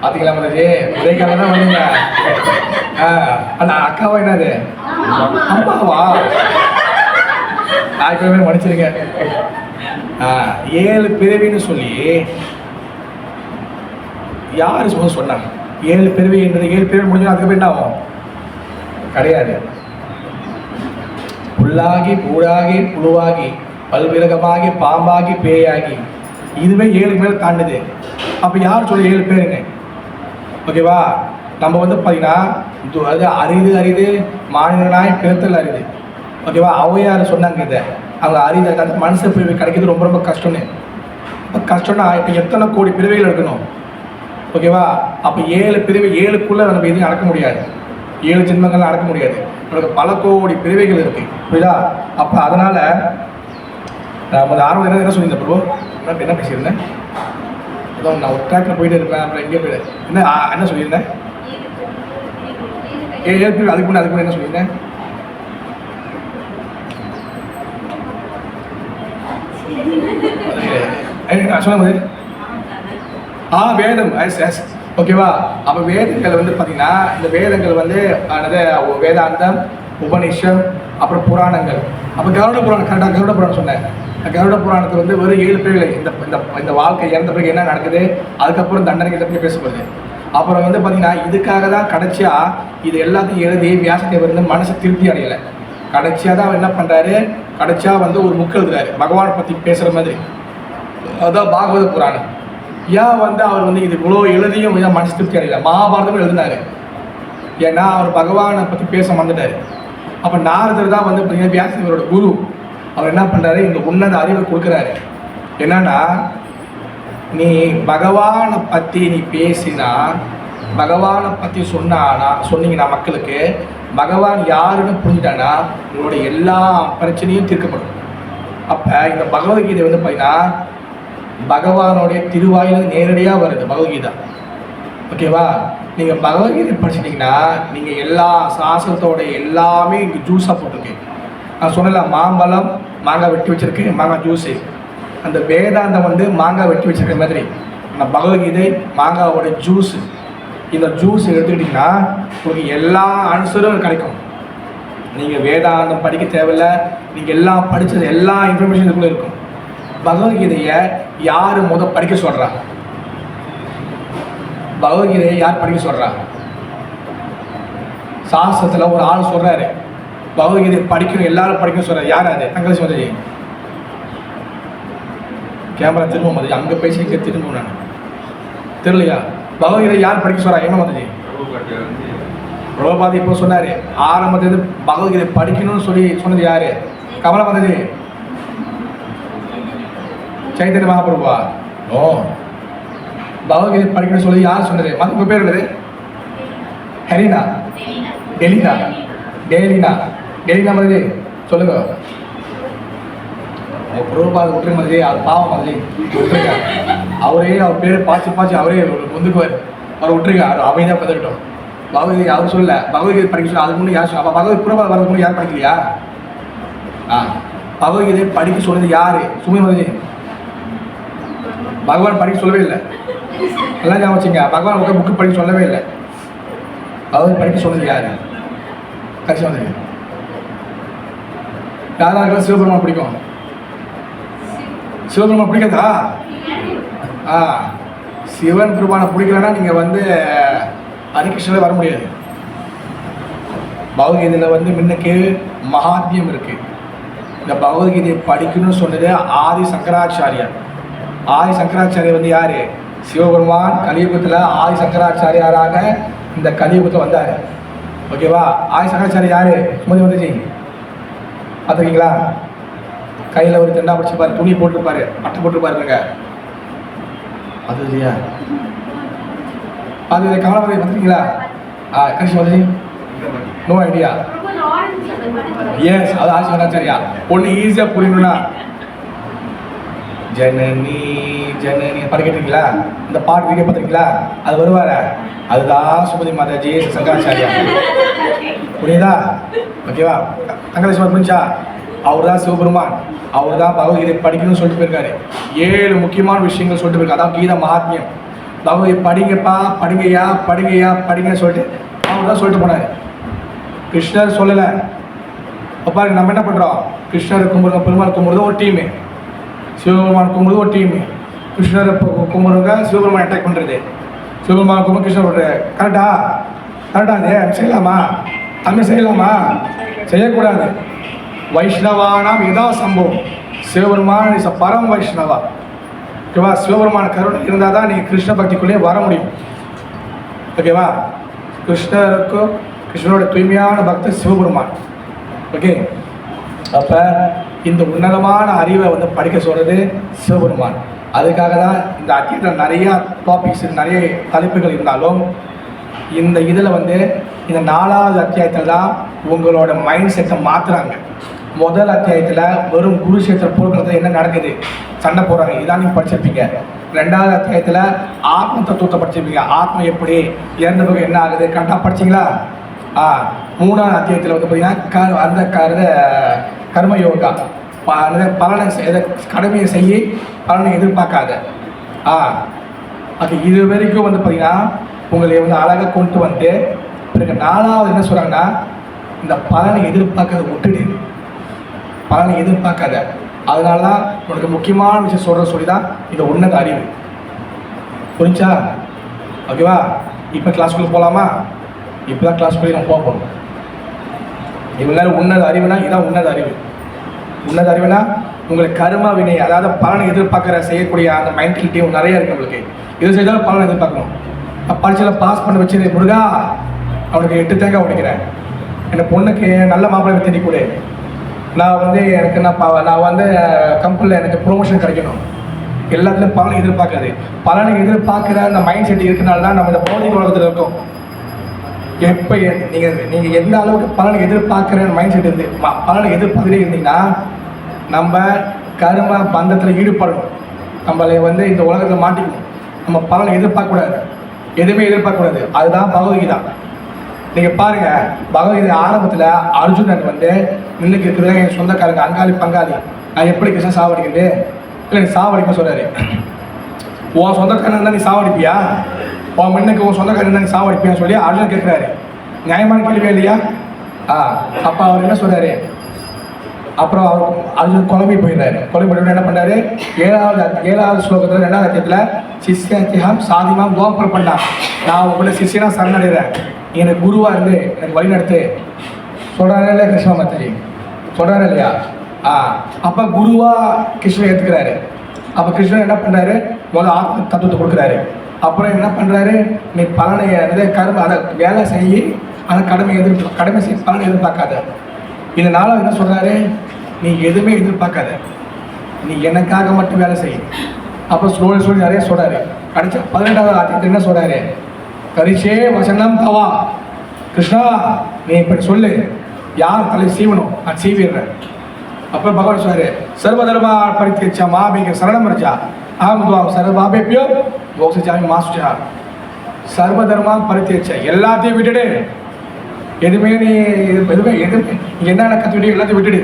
பார்த்தீங்களா மாதாஜி? ஒரே கால தான் வந்தீங்க. அக்காவா என்னது? அம்மாவா? இப்பவே மன்னிச்சிருங்க. 7 பிறவின்னு சொல்லி யாரு சொன்னாங்க? 7 பிறவி என்றது 7 பிறவி முடிஞ்சா அதுக்கு என்ன ஆகும்? கிடையாது. புல்லாகி பூடாகி புழுவாகி பல்விரகமாகி பாம்பாகி பேயாகி, இதுவே 7 மேலே தாண்டுது. அப்போ யார் சொல்ல 7 பேருங்க? ஓகேவா? நம்ம வந்து பார்த்தீங்கன்னா அது அரிது மாநிலனாய் பிறத்தல் அரிது. ஓகேவா? ஔவையார் சொன்னாங்க இதை. அவங்க அரிது மனுஷ பிரிவு கிடைக்கிறது ரொம்ப ரொம்ப கஷ்டம்னு. இப்போ கஷ்டம்னா இப்போ எத்தனை கோடி பிரிவுகள் இருக்கணும்? ஓகேவா? அப்போ 7 பிரிவு 7க்குள்ளே நம்ம எதுவும் நடக்க முடியாது. 7 ஜென்மங்கள்லாம் நடக்க முடியாது. நமக்கு பல கோடி பிரிவுகள் இருக்குது. புரியுதா? அப்போ அதனால் நான் ஆரம்பம் என்ன சொல்லியிருந்தேன் ப்ரோ? என்ன பேசியிருந்தேன்? ஏதோ நான் ஒரு ட்ராக்கில் போயிட்டு இருப்பேன், அப்புறம் எங்கேயோ போயிட்டு என்ன சொல்லியிருந்தேன்? 7 பிரிவு. அதுக்கு முன்னே என்ன சொல்லியிருந்தேன்? சொல்லும்போது வேதம். ஓகேவா? அப்போ வேதங்கள் வந்து பார்த்தீங்கன்னா இந்த வேதங்கள் வந்து வேதாந்தம், உபநிஷம், அப்புறம் புராணங்கள். அப்போ கருட புராணம், கரெக்டாக கருட புராணம் சொன்னேன். கருட புராணத்தை வந்து வெறும் 7 பிரிவுகள். இந்த வாழ்க்கை இறந்த பிறகு என்ன நடக்குது, அதுக்கப்புறம் தண்டனைகள் பற்றி பேசப்படுது. அப்புறம் வந்து பார்த்தீங்கன்னா இதுக்காக தான் கடைசியாக இது எல்லாத்தையும் எழுதி வியாசதேவர் வந்து மனசை திருப்தி அடையலை. கடைசியாக தான் என்ன பண்ணுறாரு, கடைசியாக வந்து ஒரு புக் எழுதுறாரு பகவானை பற்றி பேசுகிற மாதிரி. அதுதான் பாகவத புராணம். ஏன் வந்து அவர் வந்து இது இவ்வளோ எழுதியும் மனசு திருப்தி அடையல? மகாபாரதமும் எழுதினாரு. ஏன்னா அவர் பகவானை பற்றி பேச வந்துட்டார். அப்போ நாரதர் தான் வந்து பார்த்தீங்கன்னா வியாசதேவரோட குரு. அவர் என்ன பண்ணுறாரு, இந்த உன்னத அறிவை கொடுக்குறாரு. என்னன்னா, நீ பகவானை பற்றி நீ பேசினா, பகவானை பற்றி சொன்னீங்கன்னா மக்களுக்கு பகவான் யாருன்னு புரிஞ்சுட்டானா உங்களுடைய எல்லா பிரச்சனையும் தீர்க்கப்படும். அப்போ இந்த பகவத்கீதை வந்து பார்த்தீங்கன்னா பகவானுடைய திருவாயிலிருந்து நேரடியாக வருது பகவத்கீதா. ஓகேவா? நீங்கள் பகவத்கீதை படிச்சிட்டிங்கன்னா நீங்கள் எல்லா சாஸ்திரத்தோட எல்லாமே இங்கே ஜூஸாக போட்டிருக்கு. நான் சொன்னல, மாம்பழம் மாங்காய் வெட்டி வச்சுருக்கு, மாங்காய் ஜூஸு. அந்த வேதாந்தம் வந்து மாங்காய் வெட்டி வச்சுருக்க மாதிரி அந்த பகவத்கீதை மாங்காவோட ஜூஸு. இந்த ஜூஸ் எடுத்துக்கிட்டிங்கன்னா உங்களுக்கு எல்லா ஆன்சரும் கிடைக்கும். நீங்கள் வேதாந்தம் படிக்க தேவையில்லை. நீங்கள் எல்லாம் படித்தது எல்லா இன்ஃபர்மேஷன் இதுக்குள்ளே இருக்கும். பகவத்கீதையை யார் படிக்க சொல்கிறா? பகவத்கீதையை யார் படிக்க சொல்கிறா? சாஸ்திரத்தில் ஒரு ஆள் சொல்கிறாரு பகவத்கீதையை படிக்கணும், எல்லாரும் படிக்கணும் சொல்கிறார். யார் அது? தங்கச்சி வந்து கேமரா திரும்ப மாதிரி அங்கே பேசி இங்கே திரும்ப நான் தெரியலையா? பகவத்கீதை யார் படிக்க சொல்கிறா? என்ன மாதிரி பிரபுபாதி இப்போ சொன்னார், ஆரம்பத்துலேருந்து பகவத்கீதை படிக்கணும்னு சொன்னது யார்? கமலம் வந்தது சைத்தன்ய மகாபிரபுவா? ஓ, பகவத்கீதை படிக்கணும்னு சொல்லி யார் சொன்னது? உங்கள் பேர் என்னது? ஹரினா? டெலினா? டெலினா மாதிரி சொல்லுங்க. பிரபுபாத விட்டுரு மாதிரி, அவர் பாவம் மாதிரி விட்டுருங்க. அவரே அவர் பேரை பாய்ச்சி அவரே முந்துக்குவார். அவர் விட்டுருங்க, அவர் அமைதியாக பார்த்துக்கிட்டோம். பகவத்கீதை அவர் சொல்லல, பகவத்கீதை படிக்க சொல்ல அதுக்கு முன்னாடி யார் சொல்ல? அப்போ பகவத் பிரபுபாத வரதுக்கு முன்னாடி யார் படிக்கலையா? பகவத்கீதை படிக்க சொன்னது யார்? சுமி மாதிரி பகவான் படிக்க சொல்லவே இல்லை. எல்லாம் ஞாபகம் வச்சுங்க, பகவான் ஒரு புக்கு படிக்க சொல்லவே இல்லை. பகவத் படிக்க சொன்னது யார்? கடைசி வந்து யாராருக்கெல்லாம் சிவபெருமான் பிடிக்கும்? சிவபெருமான் பிடிக்காதா? சிவன் பெருமானை பிடிக்கலன்னா நீங்கள் வந்து ஹரிகிருஷ்ணன் வர முடியாது. பகவத்கீதையில் வந்து முன்னுக்கு மகாத்மியம் இருக்கு. இந்த பகவத்கீதையை படிக்கணும்னு சொன்னது ஆதி சங்கராச்சாரியார். ஆதி சங்கராச்சாரியர் வந்து யாரு? சிவபெருமான் கலியுகத்தில் ஆதி சங்கராச்சாரியாராக இந்த கலியுகத்தில் வந்தார். ஓகேவா? ஆதி சங்கராச்சாரியர் யாரு? சுமதி வந்துச்சு பார்த்துருக்கீங்களா? கையில் ஒரு தெண்டா பிடிச்சிருப்பாரு, துணி போட்டிருப்பாரு, அட்டை போட்டிருப்பாருங்க. அது இல்லையா? அது கமலபதி பார்த்துருக்கீங்களா? கடைசி வந்துச்சு நோ ஐடியா. எஸ், அது ஆதி சங்கராச்சாரியா. ஒன்று ஈஸியாக புரியணும்னா ஜனனி ஜனனி படிக்கிட்டீங்களா? இந்த பாட்டு வீடியோ பார்த்துருக்கீங்களா? அது வருவார, அதுதான் சுமதி மாதாஜி சங்கராச்சாரியா. புரியுதா? ஓகேவா? தங்கலட்சுமி புரிஞ்சா? அவர் தான் சிவபெருமான். அவர் தான் பகவத்கீதை படிக்கணும்னு சொல்லிட்டு போயிருக்காரு. 7 முக்கியமான விஷயங்கள் சொல்லிட்டு போயிருக்காரு. அதான் கீத மகாத்மியம். பகவத்கீதை படிங்கப்பா, படிங்கன்னு சொல்லிட்டு அவர் தான் சொல்லிட்டு போனார். கிருஷ்ணர் சொல்லலை. அப்பா நம்ம என்ன பண்ணுறோம்? கிருஷ்ணர் கும்பிடுங்க, பெருமாள் கும்பிடுறது ஒரு டீமு, சிவபெருமான் கும்பிடுறது ஒரு டீமு. கிருஷ்ணரை கும்பிடுங்க, சிவபெருமான் அட்டாக் பண்ணுறது, சிவபெருமான் கும்பிடு கிருஷ்ணர் பண்ணுறது. கரெக்டா? அது செய்யலாமா? அதுமாதிரி செய்யலாமா? செய்யக்கூடாது. வைஷ்ணவானாம் இதா சம்பவம். சிவபெருமான் இஸ் பரம் வைஷ்ணவா. ஓகேவா? சிவபெருமான கருணை இருந்தால் தான் நீங்கள் கிருஷ்ண பக்திக்குள்ளேயே வர முடியும். ஓகேவா? கிருஷ்ணரோட தூய்மையான பக்தர் சிவபெருமான். ஓகே, அப்போ இந்த உன்னதமான அறிவை வந்து படிக்க சொல்கிறது சிவபெருமான். அதுக்காக தான் இந்த அத்தியத்தில் நிறையா டாபிக்ஸ், நிறைய தலைப்புகள் இருந்தாலும் இந்த இதில் வந்து இந்த 4வது அத்தியாயத்தில் தான் உங்களோட மைண்ட் செட்டை மாற்றுறாங்க. முதல் அத்தியாயத்தில் வெறும் குருஷேத்திர போர்க்களத்தில் என்ன நடக்குது, சண்டை போடுறாங்க, இதான் நீங்கள் படிச்சிருப்பீங்க. 2வது அத்தியாயத்தில் ஆத்ம தத்துவத்தை படிச்சிருப்பீங்க. ஆத்மா எப்படி இறந்த பிறகு என்ன ஆகுது, கரெக்டாக படிச்சிங்களா? 3வது அத்தியாயத்தில் வந்து பார்த்தீங்கன்னா அந்த கர்ம யோகா, பலனை கடமையை செய்ய பலனை எதிர்பார்க்காத. அது இது வரைக்கும் வந்து பார்த்தீங்கன்னா உங்களை வந்து அழகாக கொண்டு வந்து பிறகு 4வது என்ன சொல்கிறாங்கன்னா, இந்த பலனை எதிர்பார்க்கறத விட்டுடு, பலனை எதிர்பார்க்காத. அதனால தான் உனக்கு முக்கியமான விஷயம் சொல்லி தான் இந்த உன்னத அறிவு. புரிஞ்சா? ஓகேவா? இப்போ கிளாஸ்க்குள்ளே போகலாமா? இப்போ தான் கிளாஸ்க்குள்ளே நம்ம போகணும். இவ்வளோ நேரம் உன்னத அறிவுனா இதான் உன்னத அறிவு. உன்னத அறிவுனா உங்களுக்கு கர்ம வினை, அதாவது பலனை எதிர்பார்க்குற செய்யக்கூடிய அந்த மைண்டிலிட்டியும் நிறைய இருக்குது. உங்களுக்கு இது செய்தாலும் பலனை எதிர்பார்க்கணும். பரீட்சையில் பாஸ் பண்ண வச்சு முருகா அவனுக்கு 8 தேங்காய் உடைக்கிறேன், என் பொண்ணுக்கு நல்ல மாப்பிள்ளை தேடி கொடு, நான் வந்து எனக்கு நான் வந்து கம்பெனியில் எனக்கு ப்ரொமோஷன் கிடைக்கணும், எல்லாத்துலேயும் பலனை எதிர்பார்க்காது. பலனை எதிர்பார்க்குற அந்த மைண்ட் செட் இருக்கிறனால தான் நம்ம இந்த பௌதிக உலகத்தில் இருக்கோம். எப்போ நீங்கள் எந்த அளவுக்கு பலனை எதிர்பார்க்குற மைண்ட் செட் இருந்து பலனை எதிர்பார்த்துட்டே இருந்தீங்கன்னா நம்ம கர்ம பந்தத்தில் ஈடுபடணும். நம்மளை வந்து இந்த உலகத்தில் மாட்டிக்கணும். நம்ம பலனை எதிர்பார்க்கக்கூடாது, எதுவுமே எதிர்பார்க்கக்கூடாது. அதுதான் பகவத்கீதா. நீங்கள் பாருங்கள், பகவத்கீதை ஆரம்பத்தில் அர்ஜுனன் வந்து இன்னைக்கு இருக்கிற என் சொந்தக்காரங்க அங்காளி பங்காளி, நான் எப்படி கிருஷ்ணன் சாவடிக்கிறது இல்லை, நீ சாவடிக்க சொல்கிறாரு. உன் சொந்தக்காரன் இருந்தால் நீ சாவடிப்பியா? உன் முன்னுக்கு உன் சொந்தக்காரன் இருந்தால் நீ சாவடிப்பியான்னு சொல்லி அர்ஜுனன் கேட்குறாரு. நியாயமான கேள்வியா இல்லையா? அப்போ அவர் என்ன சொல்கிறாரு? அப்புறம் அவர் அர்ஜுன் குழம்பி போயிடுறாரு. குழம்பி போய்ட்டு என்ன பண்ணாரு? 7வது ஸ்லோகத்தில் 2வது அத்தியாயத்தில் சிஷ்யத்தியம் சாதிமாம் கோபுரம் பண்ணான். நான் உங்களை சிஷ்யனாக சரணடைகிறேன், எனக்கு குருவாக இருந்து எனக்கு வழிநடத்து சொல்கிறாரே இல்லையா? கிருஷ்ண மாதாஜி சொல்கிறாரு இல்லையா? அப்போ குருவாக கிருஷ்ணன் ஏற்றுக்கிறாரு. அப்போ கிருஷ்ணன் என்ன பண்ணுறாரு, முதல்ல ஆத்ம தத்துவத்தை கொடுக்குறாரு. அப்புறம் என்ன பண்ணுறாரு, நீ பலனை கரும அதை வேலை செய்யி, ஆனால் கடமை செய்ய பலனை எதிர்பார்க்காத. இதனால என்ன சொல்கிறாரு, நீ எதுவுமே எதிர்பார்க்காத, நீ எனக்காக மட்டும் வேலை செய். அப்போ சொல்லி நிறைய சொல்கிறாரு. கடைசி 12வது அத்தியாயத்தில் என்ன சொல்கிறாரு, கரிஷே வசனம் தவா, கிருஷ்ணா நீ இப்படி சொல்லு, யார் தலை சீவனும் நான் சீவிடுறேன். அப்புறம் பகவான் சொல்றாரு, சர்வதர்மா பரித்தியச்ச மாபிக சரணம் ரஜா ஆம் துவாம் சர்வாபேபியோ மோக்ஷாமி மாசுச்சா. சர்வதர்மா பரித்தியச்ச, எல்லாத்தையும் விட்டுடு, எதுவுமே நீ என்னென்ன கற்றுக்கிட்டு எல்லாத்தையும் விட்டுடு.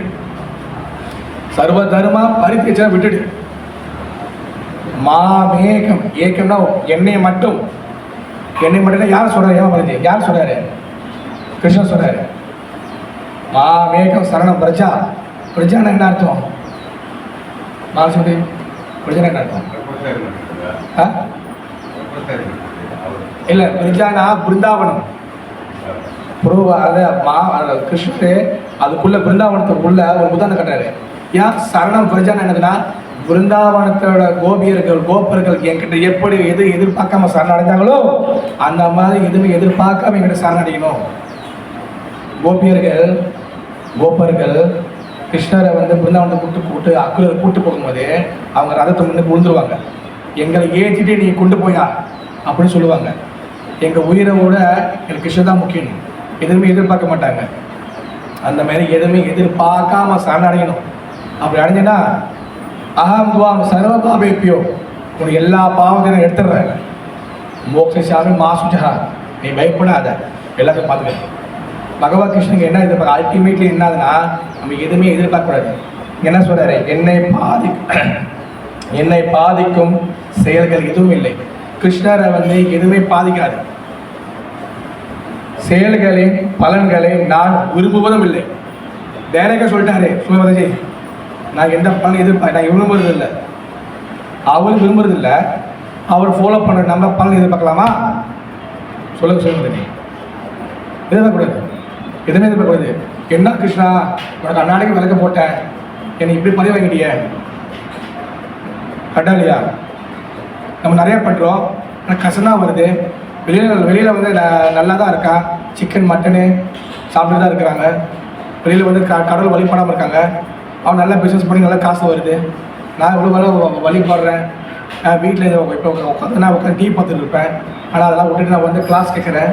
சர்வதர்மா பரித்தியச்ச விட்டுடு. மாமேகம், ஏகம்னா என்னை மட்டும் யார் சொல்றாரு, ஏன் வருது, யார் சொல்றாரு, கிருஷ்ணன் சொல்றாரு. மாமேகம் சரணம் பிரஜா. பிரஜானா என்ன அர்த்தம், மாசுடி பிரஜனா என்ன அர்த்தம்? இல்லை, பிரஜானா பிருந்தாவனம். கிருஷ்ணர் அதுக்குள்ள பிருந்தாவனத்துக்குள்ள ஒரு உதாரணம் கட்டுறாரு. ஏன் சரணம் பிரஜானா என்னதுன்னா, பிருந்தாவனத்தோட கோபர்கள் என்கிட்ட எப்படி எதிர்பார்க்காம சரணடைஞ்சாங்களோ அந்த மாதிரி எதுவுமே எதிர்பார்க்காம என்கிட்ட சரணடையணும். கோபர்கள் கிருஷ்ணரை பிருந்தாவனத்தை கூட்டு போகும்போது அவங்க ரதத்தை முன்னுக்கு விழுந்துருவாங்க. எங்களை ஏற்றிட்டு நீ கொண்டு போயா அப்படின்னு சொல்லுவாங்க. எங்கள் உயிரை விட எனக்கு கிருஷ்ணன் தான் முக்கியம், எதுவுமே எதிர்பார்க்க மாட்டாங்க. அந்த மாதிரி எதுவுமே எதிர்பார்க்காம சரணடையணும். அப்படி அடைஞ்சேன்னா அகம் துவாம் சர்வ பாபேப்பியோ, உனக்கு எல்லா பாவத்தையும் எடுத்துடுறேன். மோக்ஷாமி மாசுஜா, நீ பயப்படாத, எல்லாத்தையும் பார்த்துக்க. பகவான் கிருஷ்ணனுக்கு என்ன எதிர்பார்க்க, அல்டிமேட்லி என்னதுன்னா நம்ம எதுவுமே எதிர்பார்க்கக்கூடாது. என்ன சொல்றாரு, என்னை பாதிக்கும் செயல்கள் எதுவும் இல்லை. கிருஷ்ணரை எதுவுமே பாதிக்காது. செயல்களின் பலன்களை நான் விரும்புவதும் இல்லை. டைரக்டாக சொல்லிட்டாரு சுமதி, நான் எந்த பலன் நான் விரும்புறது இல்லை, அவரும் விரும்புறது இல்லை. அவர் ஃபாலோ பண்ணுற நம்ம பலன் எதிர்பார்க்கலாமா? சொல்லுங்க. எதிர்பார்க்கக்கூடாது, எதுவுமே எதிர்பார்க்கக்கூடாது. என்ன கிருஷ்ணா, உனக்கு அன்னாடைக்கு விளக்க போட்டேன், என்னை இப்படி பதிவு வாங்கிட்டிய, கரெக்டா இல்லையா? நம்ம நிறையா பண்ணுறோம், ஆனால் கஷ்டம்தான் வருது. வெளியில் நல்லா தான் இருக்கா, சிக்கன் மட்டனு சாப்பிட்டு தான் இருக்கிறாங்க. வெளியில் கடவுள் வழிபடாமல் இருக்காங்க. அவன் நல்லா பிஸ்னஸ் பண்ணி நல்லா காசு வருது. நான் இவ்வளோ வழிபடுறேன். வீட்டில் இப்போ உட்காந்து டீ பார்த்துட்டு இருப்பேன். ஆனால் அதெல்லாம் விட்டுட்டு நான் கிளாஸ் கேட்குறேன்.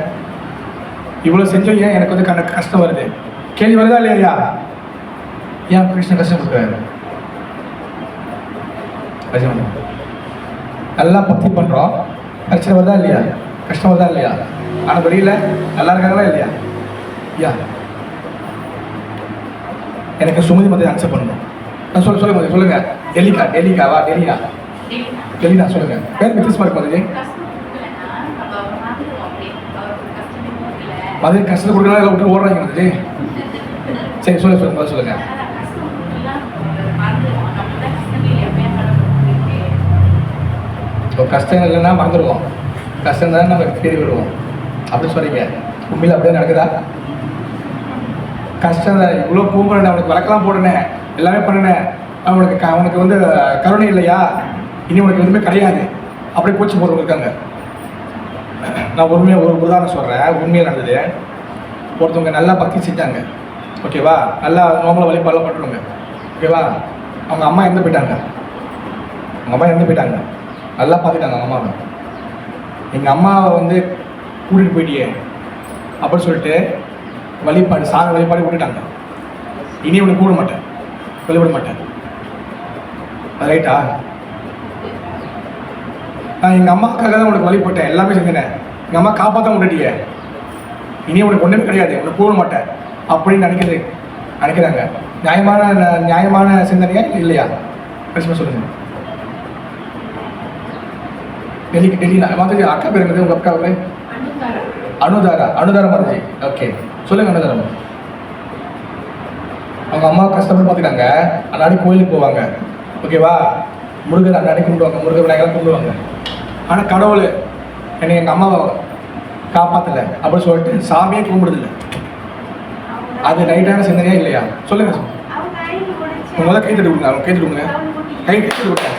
இவ்வளோ செஞ்சோம், ஏன் எனக்கு கஷ்டம் வருது? கேள்வி வருதா இல்லையா? ஏன் கிருஷ்ணன் கஷ்டம் கொடுக்குறாரு? நல்லா பக்தி பண்ணுறோம், பிரச்சனை வருதா இல்லையா? கஷ்டம் வருதா இல்லையா? ஆனால் வெளியில் நல்லா இருக்காங்களா இல்லையா? எனக்கு சுமதி மத்திய ஆன்சர் பண்ணணும். நான் சொல்லுங்க. டெல்லிக்காவா? டெல்லினா சொல்லுங்க. பேர் வித்தியாசமாக இருக்கு மதுரை. மதுரை கஷ்டத்தை கொடுக்கலாம் விட்டு ஓடுறாங்க மதுரை. சரி சொல்லுங்க. கஷ்டம் இல்லைன்னா மறந்துடுவோம், கஷ்டம் தானே நம்ம தேடி விடுவோம். அப்படி சொல்றீங்க, உண்மையில் அப்படியே நடக்குதா? கஷ்டம் தான், இவ்வளோ கூப்பிடுறேன், அவனுக்கு விளக்கெல்லாம் போடுனேன், எல்லாமே பண்ணினேன், அவனுக்கு கருணை இல்லையா, இனி உனக்கு எதுவுமே கிடையாது, அப்படியே பூச்சி போடுறவங்க இருக்காங்க. நான் ஒரு உதாரணம் சொல்கிறேன், உண்மையாக நடந்தது. ஒருத்தவங்க நல்லா பக்தி செஞ்சாங்க, ஓகேவா, நல்லா நோம்பலை வழிபாடெல்லாம் பண்ணுறவங்க, ஓகேவா. அவங்க அம்மா இறந்து போயிட்டாங்க, நல்லா பார்த்துட்டாங்க அவங்க அம்மாவை. எங்கள் அம்மாவை கூட்டிகிட்டு போயிட்டியே அப்படின்னு சொல்லிட்டு வழிபாடு விட்டுட்டாங்க. இனி உனக்கு கூட மாட்டேன், வழிபட மாட்டேன். அது ரைட்டா? நான் எங்கள் அம்மாக்காக தான் உனக்கு வழிபட்டேன், எல்லாமே செஞ்சேன், எங்கள் அம்மா காப்பாற்ற விட்டுட்டியே, இனி உனக்கு ஒன்றுமே கிடையாது, உனக்கு கூட மாட்டேன் அப்படின்னு நினைக்கிறாங்க. நியாயமான சிந்தனையா இல்லையா? பிரச்சனை சொல்லுங்கள். டெல்லி மாதிரி அக்கா பேர் என்னது உங்கள் அக்காவுக்கு? அனுதாரா மாதிரி. ஓகே, சொல்லுங்க. அனுதாரம் அவங்க அம்மா கஷ்டப்பட்டு பார்த்துட்டாங்க. அன்னாடி கோயிலுக்கு போவாங்க, ஓகேவா. முருகர் அன்னாடி கும்பிடுவாங்க, முருகர் விநாயகர் கும்பிடுவாங்க. ஆனால் கடவுள் என்னை எங்கள் அம்மாவை காப்பாற்றலை அப்படின்னு சொல்லிட்டு சாமியே கும்பிடுதில்லை. அது ரைட்டான சிந்தனையா இல்லையா? சொல்லுங்க. முதல்ல கை தட்டு கொடுங்க, அவங்க கை தட்டு கொடுங்க.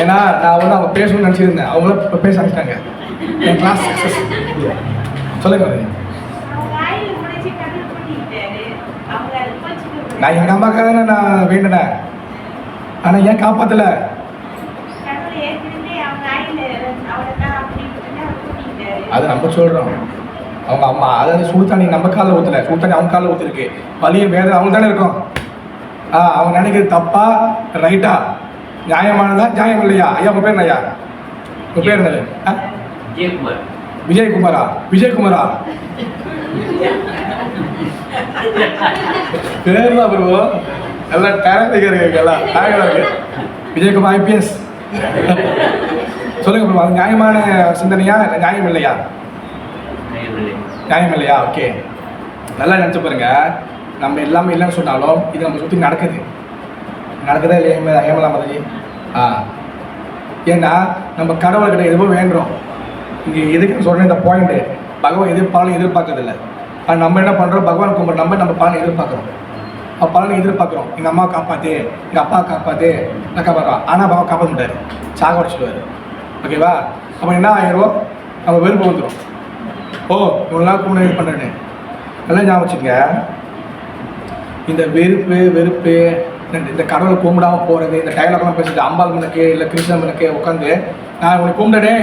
ஏன்னா நான் வந்து அவங்க பேசணும்னு நினச்சிருந்தேன், அவங்களும் இப்போ பேச ஆரம்பிச்சிட்டாங்க. என் கிளாஸ் சக்ஸஸ். சொல்லுங்க வரதஜி. நான் எங்கள் அம்மாக்காக தானே நான் வேண்டினேன், ஆனால் ஏன் காப்பாற்றலை? அது நம்ம சொல்கிறோம். அவங்க அம்மா அதாவது சுடு தண்ணி நம்ம காலில் ஊற்றலை, சுடு தண்ணி அவங்க காலில் ஊற்றிருக்கு. வலிய வேதனை அவங்க தானே இருக்கும். அவங்க நினைக்கிறது தப்பா ரைட்டா, நியாயமானதா நியாயம் இல்லையா? ஐயா உங்கள் பேர் ஐயா, உங்கள் பேர் என்னது? ஜெயக்குமார். விஜயகுமாரா? விஜயகுமாரா பேர்லாம் ப்ரோ, எல்லாம் டேலண்ட் இருக்கு, எல்லாம் டேலண்ட் இருக்கு. விஜயகுமார் IPS. சொல்லுங்க ப்ரோ, அது நியாயமான சிந்தனையா இல்லை நியாயம் இல்லையா? நியாயம் இல்லையா? ஓகே, நல்லா நினச்சி பாருங்க. நம்ம எல்லாமே இல்லைன்னு சொன்னாலும் இது நம்ம சுற்றி நடக்குது, நடக்குதா இல்லையா? ஏமலாம் மதஜி. ஏன்னா நம்ம கடவுள்கிட்ட எதுவும் வேண்டுறோம். இங்கே எதுக்கு சொல்கிறேன் இந்த பாயிண்ட்டு, பகவான் பலனை எதிர்பார்க்கறதில்லை. ஆனால் நம்ம என்ன பண்ணுறோம், பகவான் கும்பிட்ற நம்ம பலனை எதிர்பார்க்குறோம். பலனை எதிர்பார்க்குறோம். எங்கள் அம்மாவை காப்பாற்று, எங்கள் அப்பா காப்பாற்று, நான் காப்பாற்றுவான். ஆனால் பாபா காப்பாற்ற மாட்டார், சாக உடச்சிடுவார். ஓகேவா? அப்போ என்ன ஆயிரும், நம்ம வெறுப்பு வந்துடும். ஓ இவ்வளோ நாள் கும்பிட இது பண்ணுறேன்னு எல்லாம் ஞாபகம் வச்சுங்க. இந்த வெறுப்பு இந்த கடவுளை கும்பிடாமல் போகிறது, இந்த டைலாக்லாம் பேசிட்டு அம்பாள் மனுக்கு இல்லை கிருஷ்ணன் மனுக்கு உட்காந்து நான் உனக்கு கும்பிடனே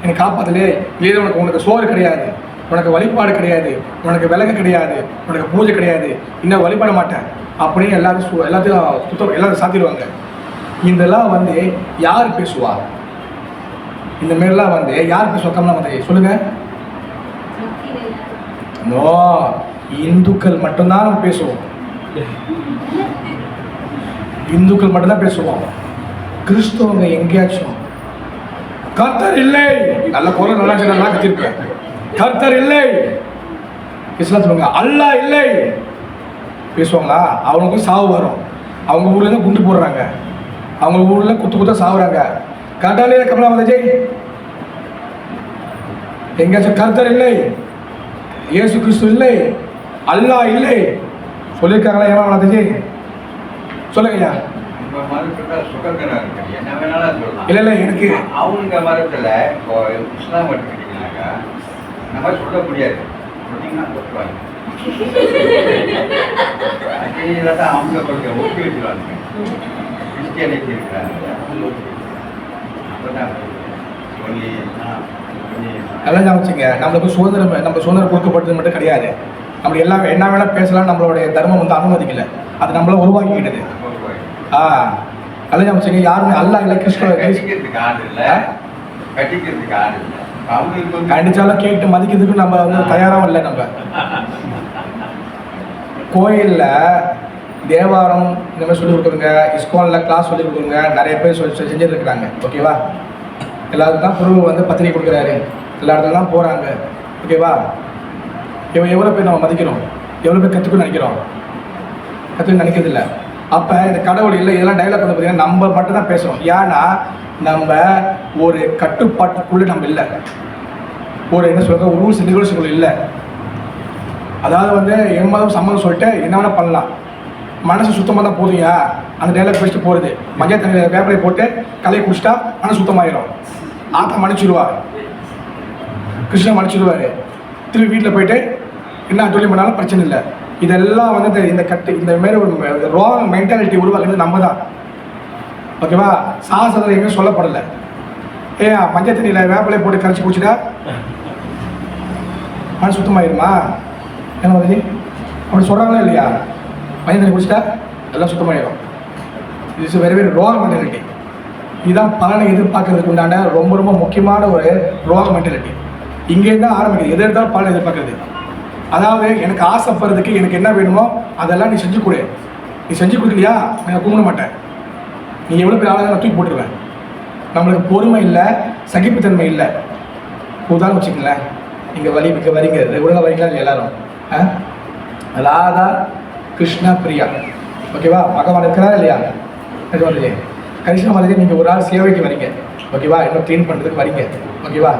என்னை காப்பாற்றலே, ஏதோ உனக்கு சோறு கிடையாது, உனக்கு வழிபாடு கிடையாது, உனக்கு விலகு கிடையாது, உனக்கு பூஜை கிடையாது, இன்னும் வழிபட மாட்டேன் அப்படின்னு எல்லாத்தையும் சாத்திடுவாங்க. இதெல்லாம் வந்து யார் பேசுவா? இந்த மாரிலாம் வந்து யார் பேசுவா? கமலா மதஜி சொல்லுங்க. நோ, இந்துக்கள் மட்டும்தான் நம்ம பேசுவோம். இந்துக்கள் மட்டும்தான் பேசுவோம். கிறிஸ்தவங்க எங்கேயாச்சும் கர்த்தர் இல்லை, நல்ல குரல் நல்லா கத்திருப்பேன், கர்த்தர் இல்லை. இஸ்லாம் சொல்லுவாங்க அல்லாஹ் இல்லை பேசுவாங்களா? அவங்களுக்கு சாவு வரும். அவங்க ஊர்ல தான் குண்டு போடுறாங்க, அவங்க ஊர்ல குத்த சாவுறாங்க. கட்டாலே கமலா மதஜி எங்கேயாச்சும் கர்த்தர் இல்லை, இயேசு கிறிஸ்து இல்லை, அல்லாஹ் இல்லை சொல்லியிருக்காங்களா? ஏமா மதஜி சொல்லுங்க ஐயா. இல்லை எனக்கு அவங்க மரத்தில் இப்போ இஸ்லாம் எடுத்துக்கிட்டீங்கன்னாக்கா நம்ம சொல்ல முடியாது, சொன்னீங்கன்னா போட்டுருவாங்க. தான் அவங்க கொஞ்சம் ஒப்பி வச்சுருவாங்க. கிறிஸ்டியானிட்டி இருக்கிறாங்க, அப்போதான் சொல்லி எல்லாம் ஞாபகிங்க. நம்மளுக்கு சுதந்திரம் கொடுக்கப்பட்டது மட்டும் கிடையாது. நம்ம எல்லாம் என்ன வேணால் பேசலாம், நம்மளுடைய தர்மம் வந்து அனுமதிக்கலை, அது நம்மள உருவாக்கிக்கிட்டது. எல்லாம் ஞாபகிங்க. யாருமே அல்லாஹ் இல்லை, கிறிஸ்துவ கண்டிச்சாலும் கேட்டு மதிக்கிறதுக்கு நம்ம வந்து தயாராகவும் இல்லை. நம்ம கோயிலில் தேவாரம் இந்த மாதிரி சொல்லிக் கொடுக்குறங்க, இஸ்கானில் கிளாஸ் சொல்லிக் கொடுக்குறங்க, நிறைய பேர் செஞ்சுட்டு இருக்கிறாங்க. ஓகேவா? எல்லாருக்கும் தான் குரு வந்து பத்திரிகை கொடுக்குறாரு, எல்லா இடத்துல தான் போகிறாங்க. ஓகேவா? எவ்வளோ பேர் நம்ம மதிக்கிறோம், எவ்வளோ பேர் கற்றுக்கணும்னு நினைக்கிறதில்ல. அப்போ இந்த கடவுள் இல்லை, இதெல்லாம் டைலாக் வந்து பார்த்தீங்கன்னா நம்ம மட்டும் தான் பேசுகிறோம். ஏன்னா நம்ம ஒரு கட்டுப்பாட்டுக்குள்ளே நம்ம இல்லை, ஒரு என்ன சொல்லுங்க, ஒரு ரூல்ஸ் ரெகுலேஷனுக்குள்ள இல்லை. அதாவது வந்து எம்மதம் சம்மதம் சொல்லிட்டு என்ன வேணால் பண்ணலாம், மனசு சுத்தமாக தான் போதுயா அந்த டைலாக் பேசிட்டு போகிறது. மஞ்சள் தண்ணியில் வேப்பிலை போட்டு கலையை குடிச்சிட்டா மனசு சுத்தமாயிடும். ஆத்தா மன்னிச்சிடுவார், கிருஷ்ணன் மன்னிச்சிடுவார். திரும்பி வீட்டில் போயிட்டு என்ன தொழில் பண்ணாலும் பிரச்சனை இல்லை. இதெல்லாம் வந்து இந்த மாரி ஒரு ராங் மென்டாலிட்டி உருவாக்குறது நம்ம தான். ஓகேவா? சாஸ்திரத்தில் எங்கேயும் சொல்லப்படலை. மஞ்சள் தண்ணியில் வேப்பிலை போட்டு கரைச்சி குடிச்சிட்டா மனசு சுத்தமாயிருமா? என்ன மாதிரி அப்படி சொல்கிறாங்களா இல்லையா? மஞ்சள் தண்ணி குடிச்சிட்டா எல்லாம் சுத்தமாயிடும். It's very wrong mentality. இதுதான் பலனை எதிர்பார்க்கறதுக்கு உண்டான ரொம்ப ரொம்ப முக்கியமான ஒரு ராங் மென்டாலிட்டி. இங்கேருந்து தான் ஆரம்பிக்குது. எது இருந்தாலும் பலனை எதிர்பார்க்கறது. அதாவது எனக்கு ஆசைப்படுறதுக்கு எனக்கு என்ன வேணுமோ அதெல்லாம் நீ செஞ்சு கொடு. நீ செஞ்சு கொடுக்கலையா நான் கும்பிட மாட்டேன். நீ எவ்வளோ பேர் ஆளாக நான் தூக்கி போட்டுருவேன். நம்மளுக்கு பொறுமை இல்லை, சகிப்புத்தன்மை இல்லை. உதாரணம் வச்சுக்கங்களேன், நீங்கள் வரீங்க, ரெகுலராக வரீங்களா இல்லை எல்லாரும்? ராதா கிருஷ்ணா பிரியா, ஓகேவா? பகவான் இருக்கிறா இல்லையா? கிருஷ்ணா மாதிரி நீங்கள் ஒரு ஆள் சேவைக்கு வரீங்க, ஓகேவா? இன்னும் க்ளீன் பண்ணுறதுக்கு வரீங்க, ஓகேவா?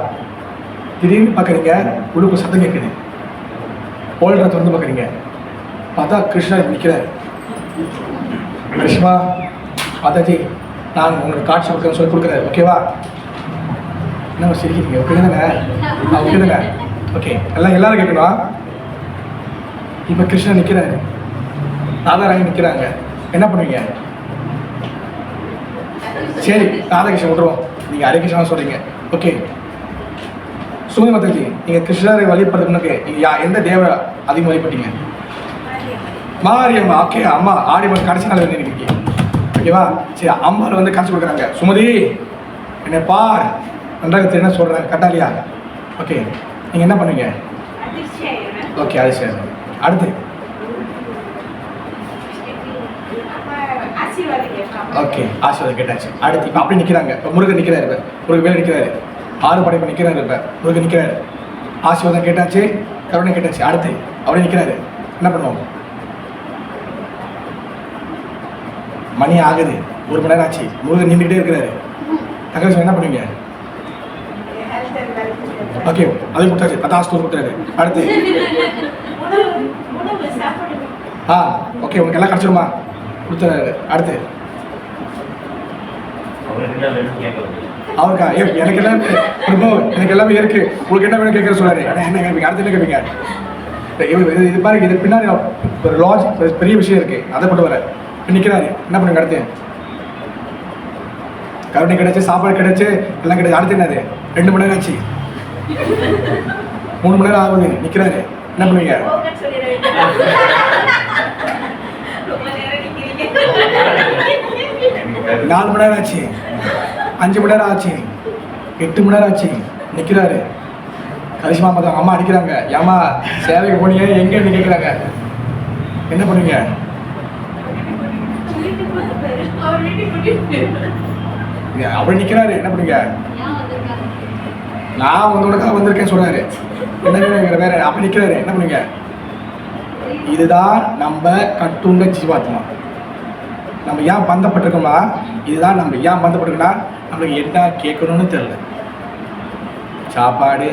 திடீர்னு பார்க்குறீங்க, உள்ளுக்கு சத்தம் கேட்குது. ஓல்டரை வந்து பார்க்குறீங்க, பார்த்தா கிருஷ்ணா நிற்கிறார். கிருஷ்ணா மாதாஜி நான் உங்களுக்கு காட்சி கொடுக்குறேன்னு சொல்லி கொடுக்குறாரு. ஓகேவா? என்ன சிரிக்கிறீங்க? ஓகே தானே? ஓகே தானே? ஓகே, எல்லாரும் கேட்கணும். இப்போ கிருஷ்ணன் நிற்கிறாரு, ராதாராணி நிற்கிறாங்க. என்ன பண்ணுவீங்க? சரி, ராதாகிருஷ்ணன் விட்டுருவோம். நீங்கள் ஹரே கிருஷ்ணா சொல்கிறீங்க. ஓகே, சுமதி மாதாஜி, நீங்கள் கிருஷ்ணரை வழிபடுறதுக்கு நீங்கள் எந்த தேவ அதிகம் வழிபட்டீங்க? மாரியம்மா. ஓகே, அம்மா ஆடி மாதம் கடைசி நாள் வந்து நிற்கிறீங்க. ஓகேவா? சரி, அம்மாவில் வந்து காட்சி கொடுக்குறாங்க. சுமதி, என்னை பார், நன்றாக என்ன சொல்கிறேன், கட்டாலியா? ஓகே, நீங்கள் என்ன பண்ணுவீங்க? ஓகே, அது சரி. அடுத்து ஓகே, ஆசீர்வாதம் கேட்டாச்சு. அடுத்து இப்போ அப்படி நிற்கிறாங்க. இப்போ முருகன் நிற்கிறாரு, இப்போ முருகன் மேலே நிற்கிறாரு, 6 படைப்பு நிற்கிறாரு. இப்போ முருகன் நிற்கிறாரு, ஆசீர்வாதம் கேட்டாச்சு, கருணை கேட்டாச்சு. அடுத்து அப்படியே நிற்கிறாரு. என்ன பண்ணுவோம்? மணி ஆகுது, 1 மணி நேரம் ஆச்சு, முருகன் நின்றுக்கிட்டே இருக்கிறாரு. தங்கச்சி என்ன பண்ணுவீங்க? ஓகே, அது கொடுத்தாச்சு, 10 கொடுத்தாரு. அடுத்து ஓகே, உங்களுக்கு எல்லாம் கிடச்சிருமா? கொடுத்துறாரு. அடுத்து அவருக்கா? எனக்கு எல்லாமே எனக்கு எல்லாமே இருக்கு, உங்களுக்கு என்ன வேணும் கேட்குற சொல்லாரு. என்ன கேட்பீங்க? அடுத்து என்ன கேட்பீங்க? இது பாருங்க, இது பின்னாடி ஒரு லாஜிக் பெரிய விஷயம் இருக்கு, அதை கொண்டு வர நிற்கிறாரு. என்ன பண்ணுங்க? அடுத்து கருணை கிடைச்சு, சாப்பாடு கிடைச்சு, எல்லாம் கிடைச்சு. அடுத்து என்னது? 2 மணி நேரம் ஆச்சு, 3 மணி நேரம் ஆகுது, நிற்கிறாரு. என்ன பண்ணுவீங்க? 4 மணி நேரம் ஆச்சு, 5 மணி நேரம் ஆச்சு, 8 மணி நேரம் ஆச்சு, நிற்கிறாரு. கரிஷ்மா பார்த்தா அம்மா அடிக்கிறாங்க. ஏமா சேவைக்கு போனீங்க எங்கேன்னு கேட்குறாங்க. என்ன பண்ணுவீங்க? அப்படி நிற்கிறாரு. என்ன பண்ணுவீங்க? நான் உங்களுக்காக வந்திருக்கேன் சொல்றாரு. என்ன வேணும் வேற? அப்படி நிற்கிறாரு. என்ன பண்ணுவீங்க? இதுதான் நம்ம கட்டுண்ட ஜீவாத்மா. நம்ம ஏன் பந்தப்பட்டிருக்கோம்னா, இதுதான் நம்ம ஏன் பந்தப்பட்டிருக்கோம்னா, நம்மளுக்கு என்ன கேட்கணும்னு தெரியல. சாப்பாடு,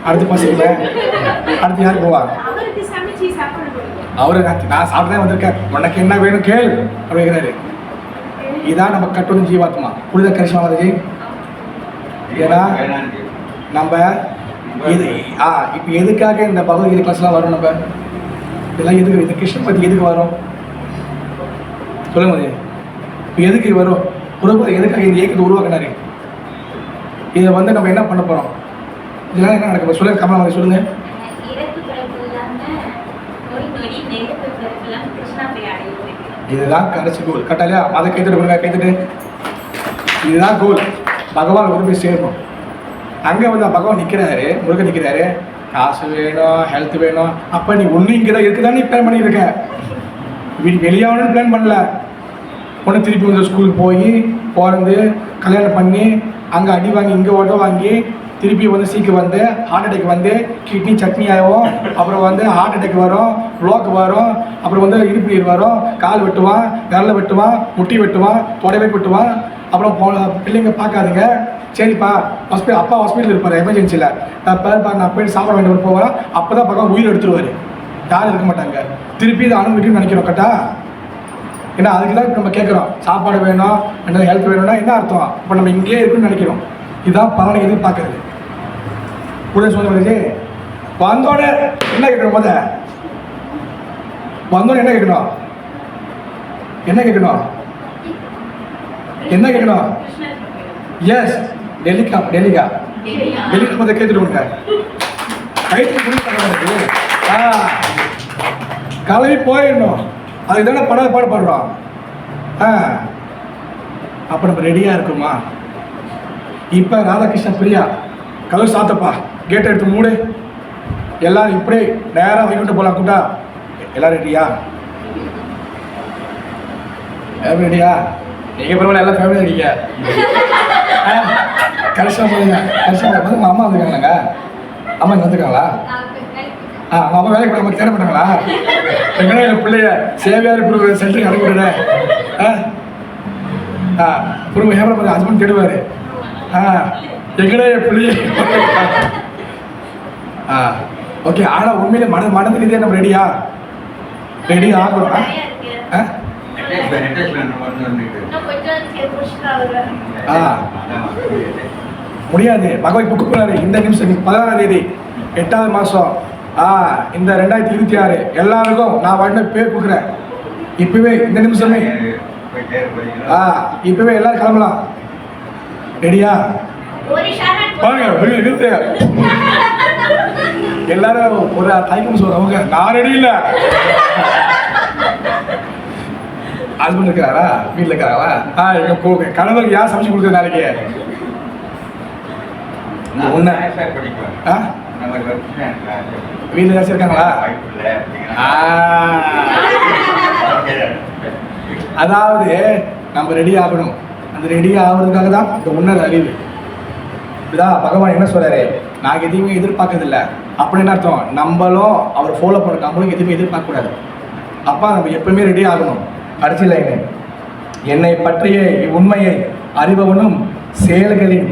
அடுத்து பசங்க, அடுத்து யார் போவா? அவரு நான் சாப்பிட்டு வந்திருக்கேன், உனக்கு என்ன வேணும் கேள் அப்படிங்கிறாரு. இதுதான் நம்ம கட்டுண்ட ஜீவாத்மா. புரியுதா கரிஷ்மா மாதாஜி? ஏன்னா நம்ம இது இப்போ எதுக்காக இந்த பகவத்கீதை கிளாஸ்லாம் வரும்? நம்ம இதெல்லாம் எதுக்கு? இந்த கிருஷ்ணன் பற்றி எதுக்கு வரும் சொல்லுங்க மதி? இப்போ எதுக்கு வரும்? குருபதி எதுக்காக இந்த இயக்கத்தை உருவாக்கினாரு? இதை வந்து நம்ம என்ன பண்ண போகிறோம்? இதெல்லாம் என்ன நடக்க? சொல்லுங்க கமலா மதி, சொல்லுங்க. இதுதான் கடைசி கோல். கட்டாலையா? அதை கைத்தட்டு கொடுங்க, கைத்தட்டு. இதுதான் கோல். பகவான் வந்து போய் சேரணும். அங்கே வந்து பகவான் நிற்கிறாரு, முருகன் நிற்கிறாரு. காசு வேணும், ஹெல்த் வேணும். அப்போ நீ ஒன்று இங்கே தான் இருக்குதான் நீ பிளான் பண்ணியிருக்க. வீட்டுக்கு வெளியாகணும்னு பிளான் பண்ணல. ஒன்று திருப்பி வந்து ஸ்கூலுக்கு போய் பிறந்து கல்யாணம் பண்ணி அங்கே அடி வாங்கி இங்கே ஓட்ட வாங்கி திருப்பி வந்து சீக்கிரம் வந்து ஹார்ட் அட்டாக் வந்து கிட்னி சட்னி ஆகும். அப்புறம் வந்து ஹார்ட் அட்டாக் வரும், ப்ளோக் வரும், அப்புறம் வந்து இடுப்பு நீர் வரும், கால் வெட்டுவான், விரலை வெட்டுவான், முட்டி வெட்டுவான், தொடைவை வெட்டுவான். அப்புறம் பிள்ளைங்க பார்க்காதுங்க. சரிப்பா ஹாஸ்பிட்டல், அப்பா ஹாஸ்பிட்டல் இருப்பார் எமர்ஜென்சியில். நான் போய் சாப்பிட வேண்டியவர் போவேன். அப்போ தான் பக்கம் உயிர் எடுத்துருவார், யாரும் இருக்க மாட்டாங்க. திருப்பி இதை அனுபவிக்கணும்னு நினைக்கிறோம். கரெக்டா? ஏன்னா அதுக்கு தான் நம்ம கேட்குறோம், சாப்பாடு வேணும், என்ன ஹெல்த் வேணும்னா என்ன அர்த்தம்? இப்போ நம்ம இங்கேயே இருக்குன்னு நினைக்கிறோம். இதுதான் பலனை எதிர்பார்க்கறது. கூட சொல்லுவது வந்தோட என்ன கேட்கணும்? வந்தோட என்ன கேட்கணும்? என்ன கேட்கணும்? என்ன கேட்கணும்? எஸ், டெல்லிக்கா முதல் கேட்டுட்டு கொடுங்க. கலவி போயிடணும். அதுக்கு தானே பாடுபடுறோம். அப்போ நம்ம ரெடியாக இருக்குமா? இப்போ ராதாகிருஷ்ண பிரியா கதவு சாத்தப்பா, கேட்டை எடுத்து மூடு, எல்லாரும் இப்படியே நேராக வைகுண்டம் போகலாம். கூட்டா எல்லாரும் ரெடியா? ரெடியா? நீங்கள் பரவாயில்ல, எல்லாம் ஃபேமிலியாக இருக்கீங்க. கரிஷ்மா உங்கள் அம்மா வந்துருக்காங்களாங்க? அம்மா இங்கே வந்துருக்காங்களா? அம்மா வேலைக்கு போய் நமக்கு தேட மாட்டாங்களா? எங்கன்னா எங்கள் பிள்ளைய சேவையார் சென்டருக்கு அனுப்பிவிடுறேன். குடும்ப ஹேமரா ஹஸ்பண்ட் தேடுவார். எங்கடா என் பிள்ளைய? ஓகே. ஆனால் உண்மையிலே மனது ரீதியாக நம்ம ரெடியா? ரெடி ஆகணும். முடியாது. பகவத் இப்போ கூப்பிடுறாரு இந்த நிமிஷம், 16ஆம் தேதி 8வது மாதம் இந்த 2026 எல்லாருக்கும் நான் வாட்டின பேர் கொடுக்குறேன். இப்பவே இந்த நிமிஷமே இப்பவே எல்லாரும் கிளம்பலாம். ரெடியா? எல்லாரும் ஒரு தயக்கம் சொல்றவங்க நான் ரெடி இல்லை. ஹஸ்பண்ட் இருக்கிறாரா? வீட்டில் இருக்கிறாரா? கணவருக்கு யார் சமைச்சு கொடுக்குற நாளைக்கு? ஒன்று வீட்டில் ஏதாச்சும் இருக்காங்களா? அதாவது நம்ம ரெடி ஆகணும். அந்த ரெடி ஆகுறதுக்காக தான் இந்த உன்னத அறிவு. இப்படிதான் பகவான் என்ன சொல்றாரு, நாங்கள் எதையுமே எதிர்பார்க்கறதில்ல அப்படின்னு அர்த்தம். நம்மளும் அவர் ஃபாலோ பண்ண நம்மளும் எதுவுமே எதிர்பார்க்கக்கூடாது. அப்போ நம்ம எப்பவுமே ரெடி ஆகணும். கடைசி லைனு, என்னை பற்றிய உண்மையை அறிபவனும் செயல்களின்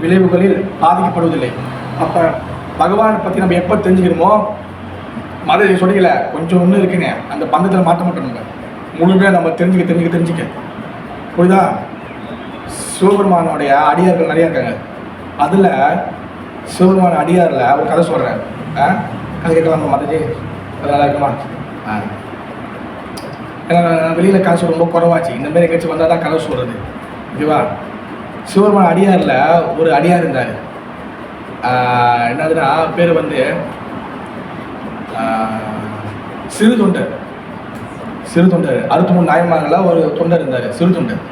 விளைவுகளில் பாதிக்கப்படுவதில்லை. அப்போ பகவானை பற்றி நம்ம எப்போ தெரிஞ்சுக்கணுமோ, மத சொல்லிக்கல கொஞ்சம் ஒன்று இருக்குங்க, அந்த பந்தத்தில் மாற்ற மாட்டோம். முழுமையாக நம்ம தெரிஞ்சுக்க புரியுதா? சிவபெருமானுடைய அடியார்கள் நிறையா இருக்காங்க. அதில் சிவபெருமான அடியாரில் ஒரு கதை சொல்கிறேன். கதை கேட்கலாமா மதஜி? அது நல்லா இருக்குமா? ஏன்னா வெளியில் காசு ரொம்ப குறைவாச்சு. இந்தமாரி எங்கேயாச்சும் வந்தால் தான் கதை சொல்கிறது. ஓகேவா? சிவபெருமான அடியாரில் ஒரு அடியார் இருந்தார். என்னதுன்னா பேர் வந்து சிறு தொண்டர். 63 நாயன்மார்களில் ஒரு தொண்டர் இருந்தார், சிறு தொண்டர்.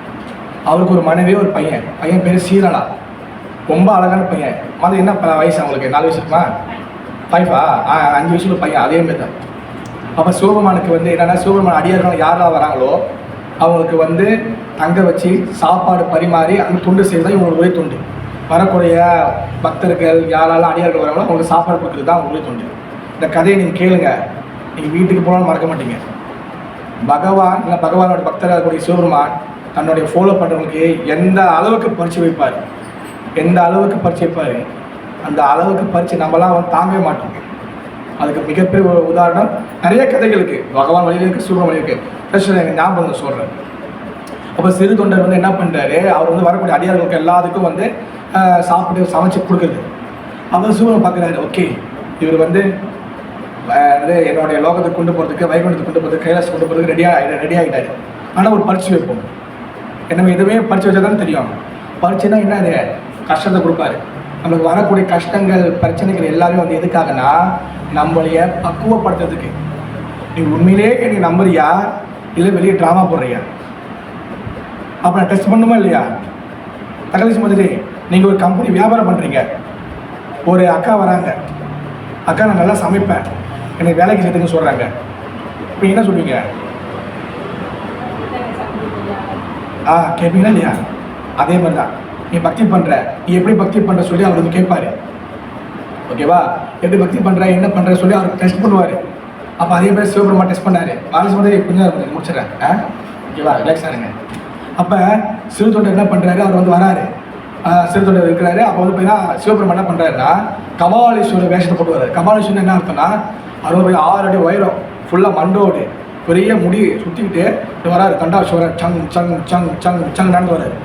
அவருக்கு ஒரு மனைவி, ஒரு பையன் பேர் சீரலா. ரொம்ப அழகான பையன். அது என்ன வயசு அவங்களுக்கு? 4 வயசு இருக்குமா? 5 5 வயசுல பையன். அதே மாதிரி தான். அப்போ சிவபெருமானுக்கு வந்து என்னென்னா, சிவபெருமான் அடியார்கள் யாரெல்லாம் வராங்களோ அவங்களுக்கு வந்து தங்க வச்சு சாப்பாடு பரிமாறி அந்த தொண்டு செய்வது தான் இவங்களோட ஒரே தொண்டு. வரக்கூடிய பக்தர்கள் யாரெல்லாம் அடியார்கள் வராங்களோ அவங்களுக்கு சாப்பாடு கொடுக்குறது தான் அவங்களே தொண்டு. இந்த கதையை நீங்கள் கேளுங்க, நீங்கள் வீட்டுக்கு போனாலும் மறக்க மாட்டீங்க. பகவானோட பக்தராக இருக்கக்கூடிய சிவபெருமான் தன்னுடைய ஃபாலோ பண்ணுறவங்களுக்கு எந்த அளவுக்கு பரிச்சு வைப்பார், அந்த அளவுக்கு பரிச்சு நம்மளாம் வந்து தாங்கவே மாட்டோம். அதுக்கு மிகப்பெரிய ஒரு உதாரணம் நிறைய கதைகள் இருக்குது. பகவான் வழியில் இருக்குது, சிவபெருமான் வழி இருக்குது. பிரச்சனை எங்கள் ஞாபகம் சொல்கிறேன். அப்போ சிறு தொண்டர் வந்து என்ன பண்ணுறாரு, அவர் வந்து வரக்கூடிய அடியார்களுக்கு எல்லாத்துக்கும் வந்து சாப்பிட்டு சமைச்சு கொடுக்குறது. அவர் சிவபெருமான் பார்க்குறாரு, ஓகே இவர் வந்து என்னுடைய லோகத்துக்கு கொண்டு போகிறதுக்கு, வைகுண்டத்துக்கு கொண்டு போகிறதுக்கு, கைலாசம் கொண்டு போகிறதுக்கு ரெடி ஆகிட்டாரு. ஆனால் ஒரு பரிச்சு வைப்போம். நம்ம எதுவுமே பரிச்சு வச்சா தானே தெரியும். பரிச்சுன்னா என்ன, அது கஷ்டத்தை கொடுப்பாரு. நம்மளுக்கு வரக்கூடிய கஷ்டங்கள் பிரச்சனைகள் எல்லாமே வந்து எதுக்காகனா நம்மளைய பக்குவப்படுத்துறதுக்கு. நீ உண்மையிலே நீ நம்புறியா இல்லை வெளியே ட்ராமா போடுறியா? அப்போ நான் டெஸ்ட் பண்ணுமா இல்லையா? தகவல் மாதிரி நீங்கள் ஒரு கம்பெனி வியாபாரம் பண்ணுறீங்க. ஒரு அக்கா வராங்க, அக்கா நான் நல்லா சமைப்பேன், எனக்கு வேலைக்கு சேர்த்துன்னு சொல்கிறாங்க. இப்போ என்ன சொல்லுவீங்க? கேட்பீங்களா இல்லையா? அதே மாதிரி தான் நீ பக்தி பண்ணுற, நீ எப்படி பக்தி பண்ணுற சொல்லி அவர் வந்து கேட்பார். ஓகேவா? எப்படி பக்தி பண்ணுற, என்ன பண்ணுற சொல்லி அவர் டெஸ்ட் பண்ணுவார். அப்போ அதே மாதிரி சிவபெருமான் டெஸ்ட் பண்ணார். ஆலோசனை மாதிரி கொஞ்சம் முடிச்சிடறேன். ஓகேவா? ரிலாக்ஸ் ஆகுங்க. அப்போ சிறு தொண்டர் என்ன பண்ணுறாரு, அவர் வந்து வராரு, சிறு தொண்டர் இருக்கிறாரு. அப்போ வந்து பார்த்தீங்கன்னா சிவபெருமான் என்ன பண்ணுறாருன்னா கபாலீஸ்வரர் வேஷத்தை போட்டு வர்றாரு. கபாலீஸ்வரர் என்ன அர்த்தம்னா அவர் ஒரு 6 அடி உயரம், ஃபுல்லாக மண்டோடு பெரிய முடி சுற்றிக்கிட்டு வராரு. தண்டாசுவரர் சங் சங் சங் சங் சங் நடந்து வர்றாரு.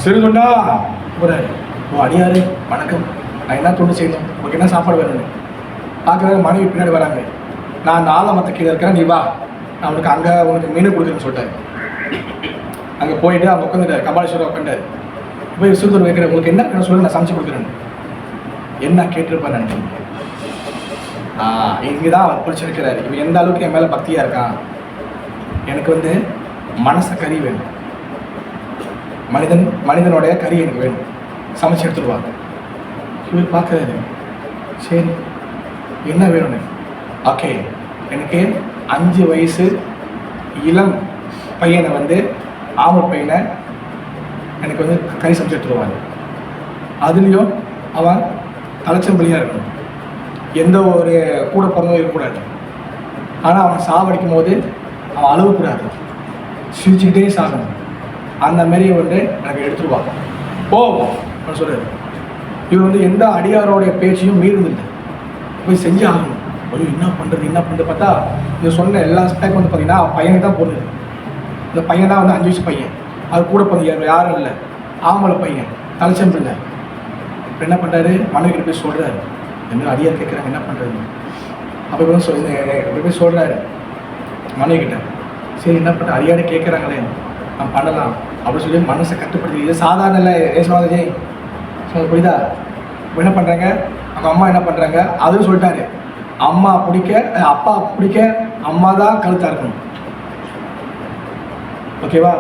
சிறுதொண்டா போகிறாரு. அடியாரு வணக்கம், நான் என்ன தொண்டு செய்யணும், உங்களுக்கு என்ன சாப்பாடு வேணும்னு பார்க்குறாரு. மனைவி பின்னாடி வராங்க. நான் 4 மத்த கீழே இருக்கிறேன், நீ வா, நான் உனக்கு மீன் கொடுக்குறேன்னு சொல்லிட்டாரு. அங்கே போயிட்டு அவங்க உட்காந்துட்டாரு. கபாலீஸ்வரர் உட்காண்டாரு. போய் சிறுதொண்டர் வைக்கிறேன், உங்களுக்கு என்ன வேணும் சொல்லி நான் சமைச்சு கொடுக்குறேன்னு. என்ன கேட்டிருப்பான்னு நினைக்கிறேன். இங்கே தான் அவர் பிடிச்சிருக்கிறாரு. இவன் எந்த அளவுக்கு என் மேலே பக்தியாக இருக்கான். எனக்கு வந்து மனசை கறி வேணும், மனிதனுடைய கறி எனக்கு வேணும், சமைச்சு எடுத்துருவாங்க. இவர் பார்க்குறாரு, சரி என்ன வேணும்னு. ஓகே, எனக்கு 5 வயசு இளம் பையனை வந்து ஆமை பையனை எனக்கு வந்து கறி சமைச்சு எடுத்துருவாங்க. அதுலேயும் அவன் தலைச்சம்பளியாக இருக்கணும், எந்த ஒரு கூட பிறந்தவும் இருக்கக்கூடாது. ஆனால் அவன் சாவடிக்கும் போது அவன் அழுவக்கூடாது, சிரிச்சுக்கிட்டே சாகணும். அந்த மாரி வந்து எனக்கு எடுத்துருவாங்க போவோம் அப்படின்னு சொல்கிறார். இவர் வந்து எந்த அடியாரோடைய பேச்சையும் மீறுதில்லை, போய் செஞ்சு ஆகணும். ஐயோ என்ன பண்ணுறது பார்த்தா இது சொன்ன எல்லா ஸ்பேக் வந்து பார்த்தீங்கன்னா பையனுக்கு தான் போடுது. இந்த பையன் தான் வந்து 5 வயசு பையன். அது கூட பண்ண யாரும் இல்லை, ஆம்பளை பையன் தலைச்சம் இல்லை. இப்போ என்ன பண்ணுறாரு, மனைவிக்கிட்ட போய் சொல்கிறாரு, என்ன அடியார் கேட்குறாங்க என்ன பண்ணுறது. அப்போ போய் சொல்கிறாரு மனைவிக்கிட்ட, சரி என்ன பண்ணுற அடியாரே கேட்குறாங்களே நான் பண்ணலாம் அப்படின்னு சொல்லி மனசை கட்டுப்படுத்தி. இது சாதாரண இல்லை ஏசுவாதே புரியுதா. இப்போ என்ன பண்ணுறாங்க, அவங்க அம்மா என்ன பண்ணுறாங்க, அதுவும் சொல்லிட்டாரு, அம்மா பிடிக்க அப்பா பிடிக்க அம்மா தான் கழுத்தாக இருக்கணும். ஓகேவா,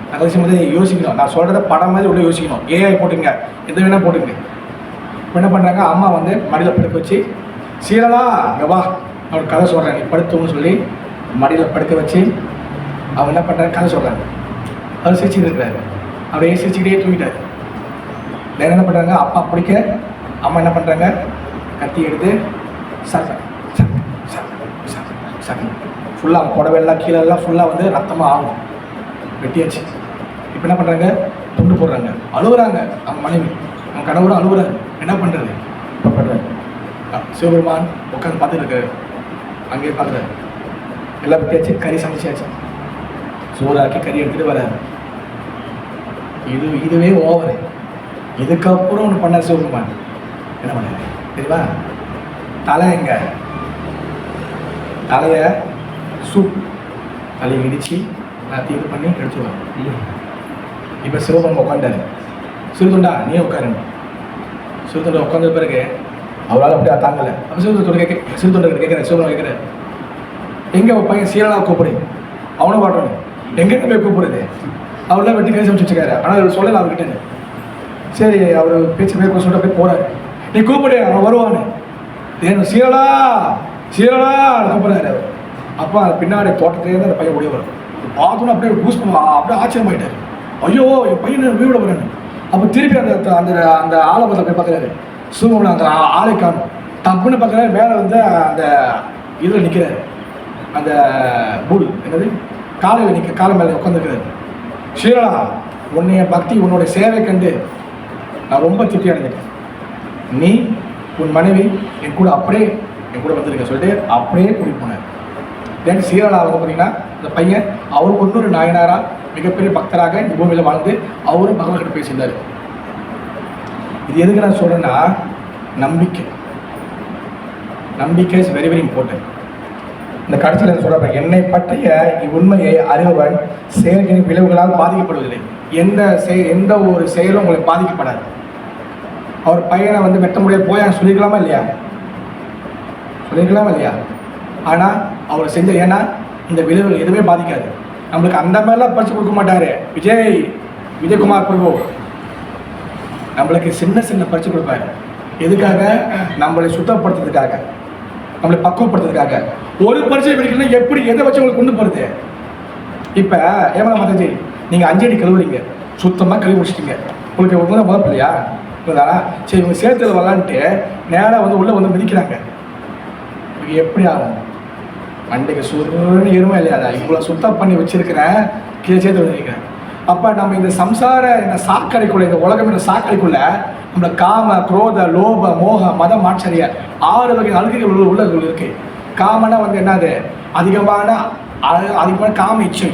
நான் கடைசி மாதிரி யோசிக்கணும், நான் சொல்கிறத படம் மாதிரி உள்ள யோசிக்கணும். ஏஐ போட்டுங்க, எது வேணால் போட்டுங்க. இப்போ என்ன பண்ணுறாங்க, அம்மா வந்து மடியில் படுக்க வச்சு, சீரலா இங்கே வா அவனுக்கு கதை சொல்கிறேன் நீ படுத்துன்னு சொல்லி மடியில் படுக்க வச்சு அவங்க என்ன பண்ணுறாங்க கதை சொல்கிறாங்க. அவர் சிரிச்சுட்டு இருக்கிறாரு, அவரையே சிரிச்சுக்கிட்டே தூங்கிட்டார். வேறு என்ன பண்ணுறாங்க, அப்பா பிடிக்க அம்மா என்ன பண்ணுறாங்க, கத்தி எடுத்து சக்க சக்க சக்க சக்க சக்க ஃபுல்லாக புடவெல்லாம் கீழெல்லாம் ஃபுல்லாக வந்து ரத்தமாக ஆகும், வெட்டியாச்சு. இப்போ என்ன பண்ணுறாங்க, துண்டு போடுறாங்க, அழுகுறாங்க. அவங்க மனைவி அவங்க கணவரும் அழுகுறாரு. என்ன பண்ணுறது, இப்போ பண்ணுறாரு. சிவபெருமான் உட்காந்து பார்த்துட்டு இருக்காரு, அங்கேயே பார்க்குறாரு. எல்லாம் வெட்டியாச்சு, கறி சமைச்சாச்சு, சோறாக்கி கறி எடுத்துகிட்டு வராரு. இதுவே ஓவரு. இதுக்கப்புறம் ஒன்று பண்ணார் சிவபெருமான். என்ன பண்ணாரு தெரியுமா, தலை எங்க தலையை சூப் தலையை இடித்து எல்லாத்தையும் இது பண்ணி எடுத்துருவாங்க. இப்போ சிவபெருமான் உட்காண்டாரு. சிறுதொண்டா நீ உட்காருங்க. சிறுதொண்டை உட்காந்த பிறகு அவரால் அப்படியே தாங்கலை. அப்போ சிறுதொண்டை கேட்குறேன், சிவபெருமான் கேட்குறேன், எங்கே பையன் சீரலாக கூப்பிடு, அவனும் பாட்டணும், எங்கிட்ட போய் கூப்பிடுது, அவர்லாம் வெட்டி கறி சமைச்சு வச்சுக்காரு. ஆனால் அவர் சொல்லலை அவர்கிட்ட. சரி அவர் பேச்சு மேற்கொள்ள சொல்லிட்டு போய் போகிறாரு, நீ கூப்பிடு அவன் வருவான்னு. ஏன் சீரலா சீரலா கூப்பிட்றாரு அவர். அப்போ அது பின்னாடி தோட்டத்துலேருந்து அந்த பையன் ஓடி வரும். பார்த்தோன்னு அப்படியே பூஸ் பண்ணுவான், அப்படியே ஆச்சரியமாயிட்டார். ஐயோ என் பையன் வீடு வரேன்னு. அப்போ திருப்பி அந்த அந்த அந்த ஆலமரத்தை போய் பார்க்குறாரு. சூமனை அந்த ஆளை காணும். தப்புன்னு பார்க்குறாரு, மேலே வந்து அந்த இதில் நிற்கிறாரு, அந்த பூல் என்னது காலையில் காலை மேலே உட்காந்துருக்கிறாரு. ஸ்ரீரலா உன்னைய பக்தி உன்னோட சேவை கண்டு நான் ரொம்ப திருப்தி அடைஞ்சிட்டேன். நீ உன் மனைவி என் கூட வந்திருக்க சொல்லிட்டு அப்படியே கூட்டிட்டு போனார். தென் சீரலா வந்து பார்த்தீங்கன்னா இந்த பையன் அவருக்கு இன்னொரு நாயனாராக மிகப்பெரிய பக்தராக இந்த பூமியில் வாழ்ந்து அவரும் பகவான்கிட்ட பேசியிருந்தார். இது எதுக்கு நான் சொல்கிறேன்னா, நம்பிக்கை இஸ் வெரி வெரி இம்பார்ட்டன்ட். இந்த கடைசியில் சொல்கிறப்ப என்னை பற்றிய இவ்வுண்மையை அறிபவன் செயல்களின் விளைவுகளால் பாதிக்கப்படுவதில்லை. எந்த ஒரு செயலும் உங்களை பாதிக்கப்படாது. அவர் பையனை வந்து வெட்ட முடியாது போய் சொல்லிக்கலாமா இல்லையா, ஆனால் அவர் செஞ்ச, ஏன்னா இந்த விளைவுகள் எதுவுமே பாதிக்காது. நம்மளுக்கு அந்த மாதிரிலாம் பரிசு கொடுக்க மாட்டார் விஜயகுமார் பிரபு. நம்மளுக்கு சின்ன சின்ன பரிசு கொடுப்பாரு. எதுக்காக, நம்மளை சுத்தப்படுத்துறதுக்காக, நம்மளை பக்குவப்படுத்துறதுக்காக. ஒரு பரிசை படிக்கணும்னா எப்படி எதை வச்சு உங்களுக்கு கொண்டு போகிறது. இப்போ ஏமா மாதாஜி நீங்கள் 5 அடி கழுவுறீங்க, சுத்தமாக கழுவி முடிச்சிட்டிங்க, உங்களுக்கு உங்க முதல் பிள்ளையா இருந்தாரா, சரி இவங்க சேர்த்துல வரலான்ட்டு நேராக வந்து உள்ளே வந்து மிதிக்கிறாங்க. எப்படி ஆகும், மண்டைக்கு சுருன்னு இருமா இல்லையா, இவ்வளோ சுத்தம் பண்ணி வச்சிருக்கிறேன், கீழே சேர்த்து வந்துருக்கிறேன். அப்போ நம்ம இந்த சம்சார இந்த சாக்கடைக்குள்ள, இந்த உலகம் என்ற சாக்கடைக்குள்ள நம்ம காம குரோத லோப மோக மதம் ஆச்சரிய 6 வகை அழுகைகள் உள்ளது இருக்கு. காமனா வந்து என்னது, அதிகமான காம இச்சை.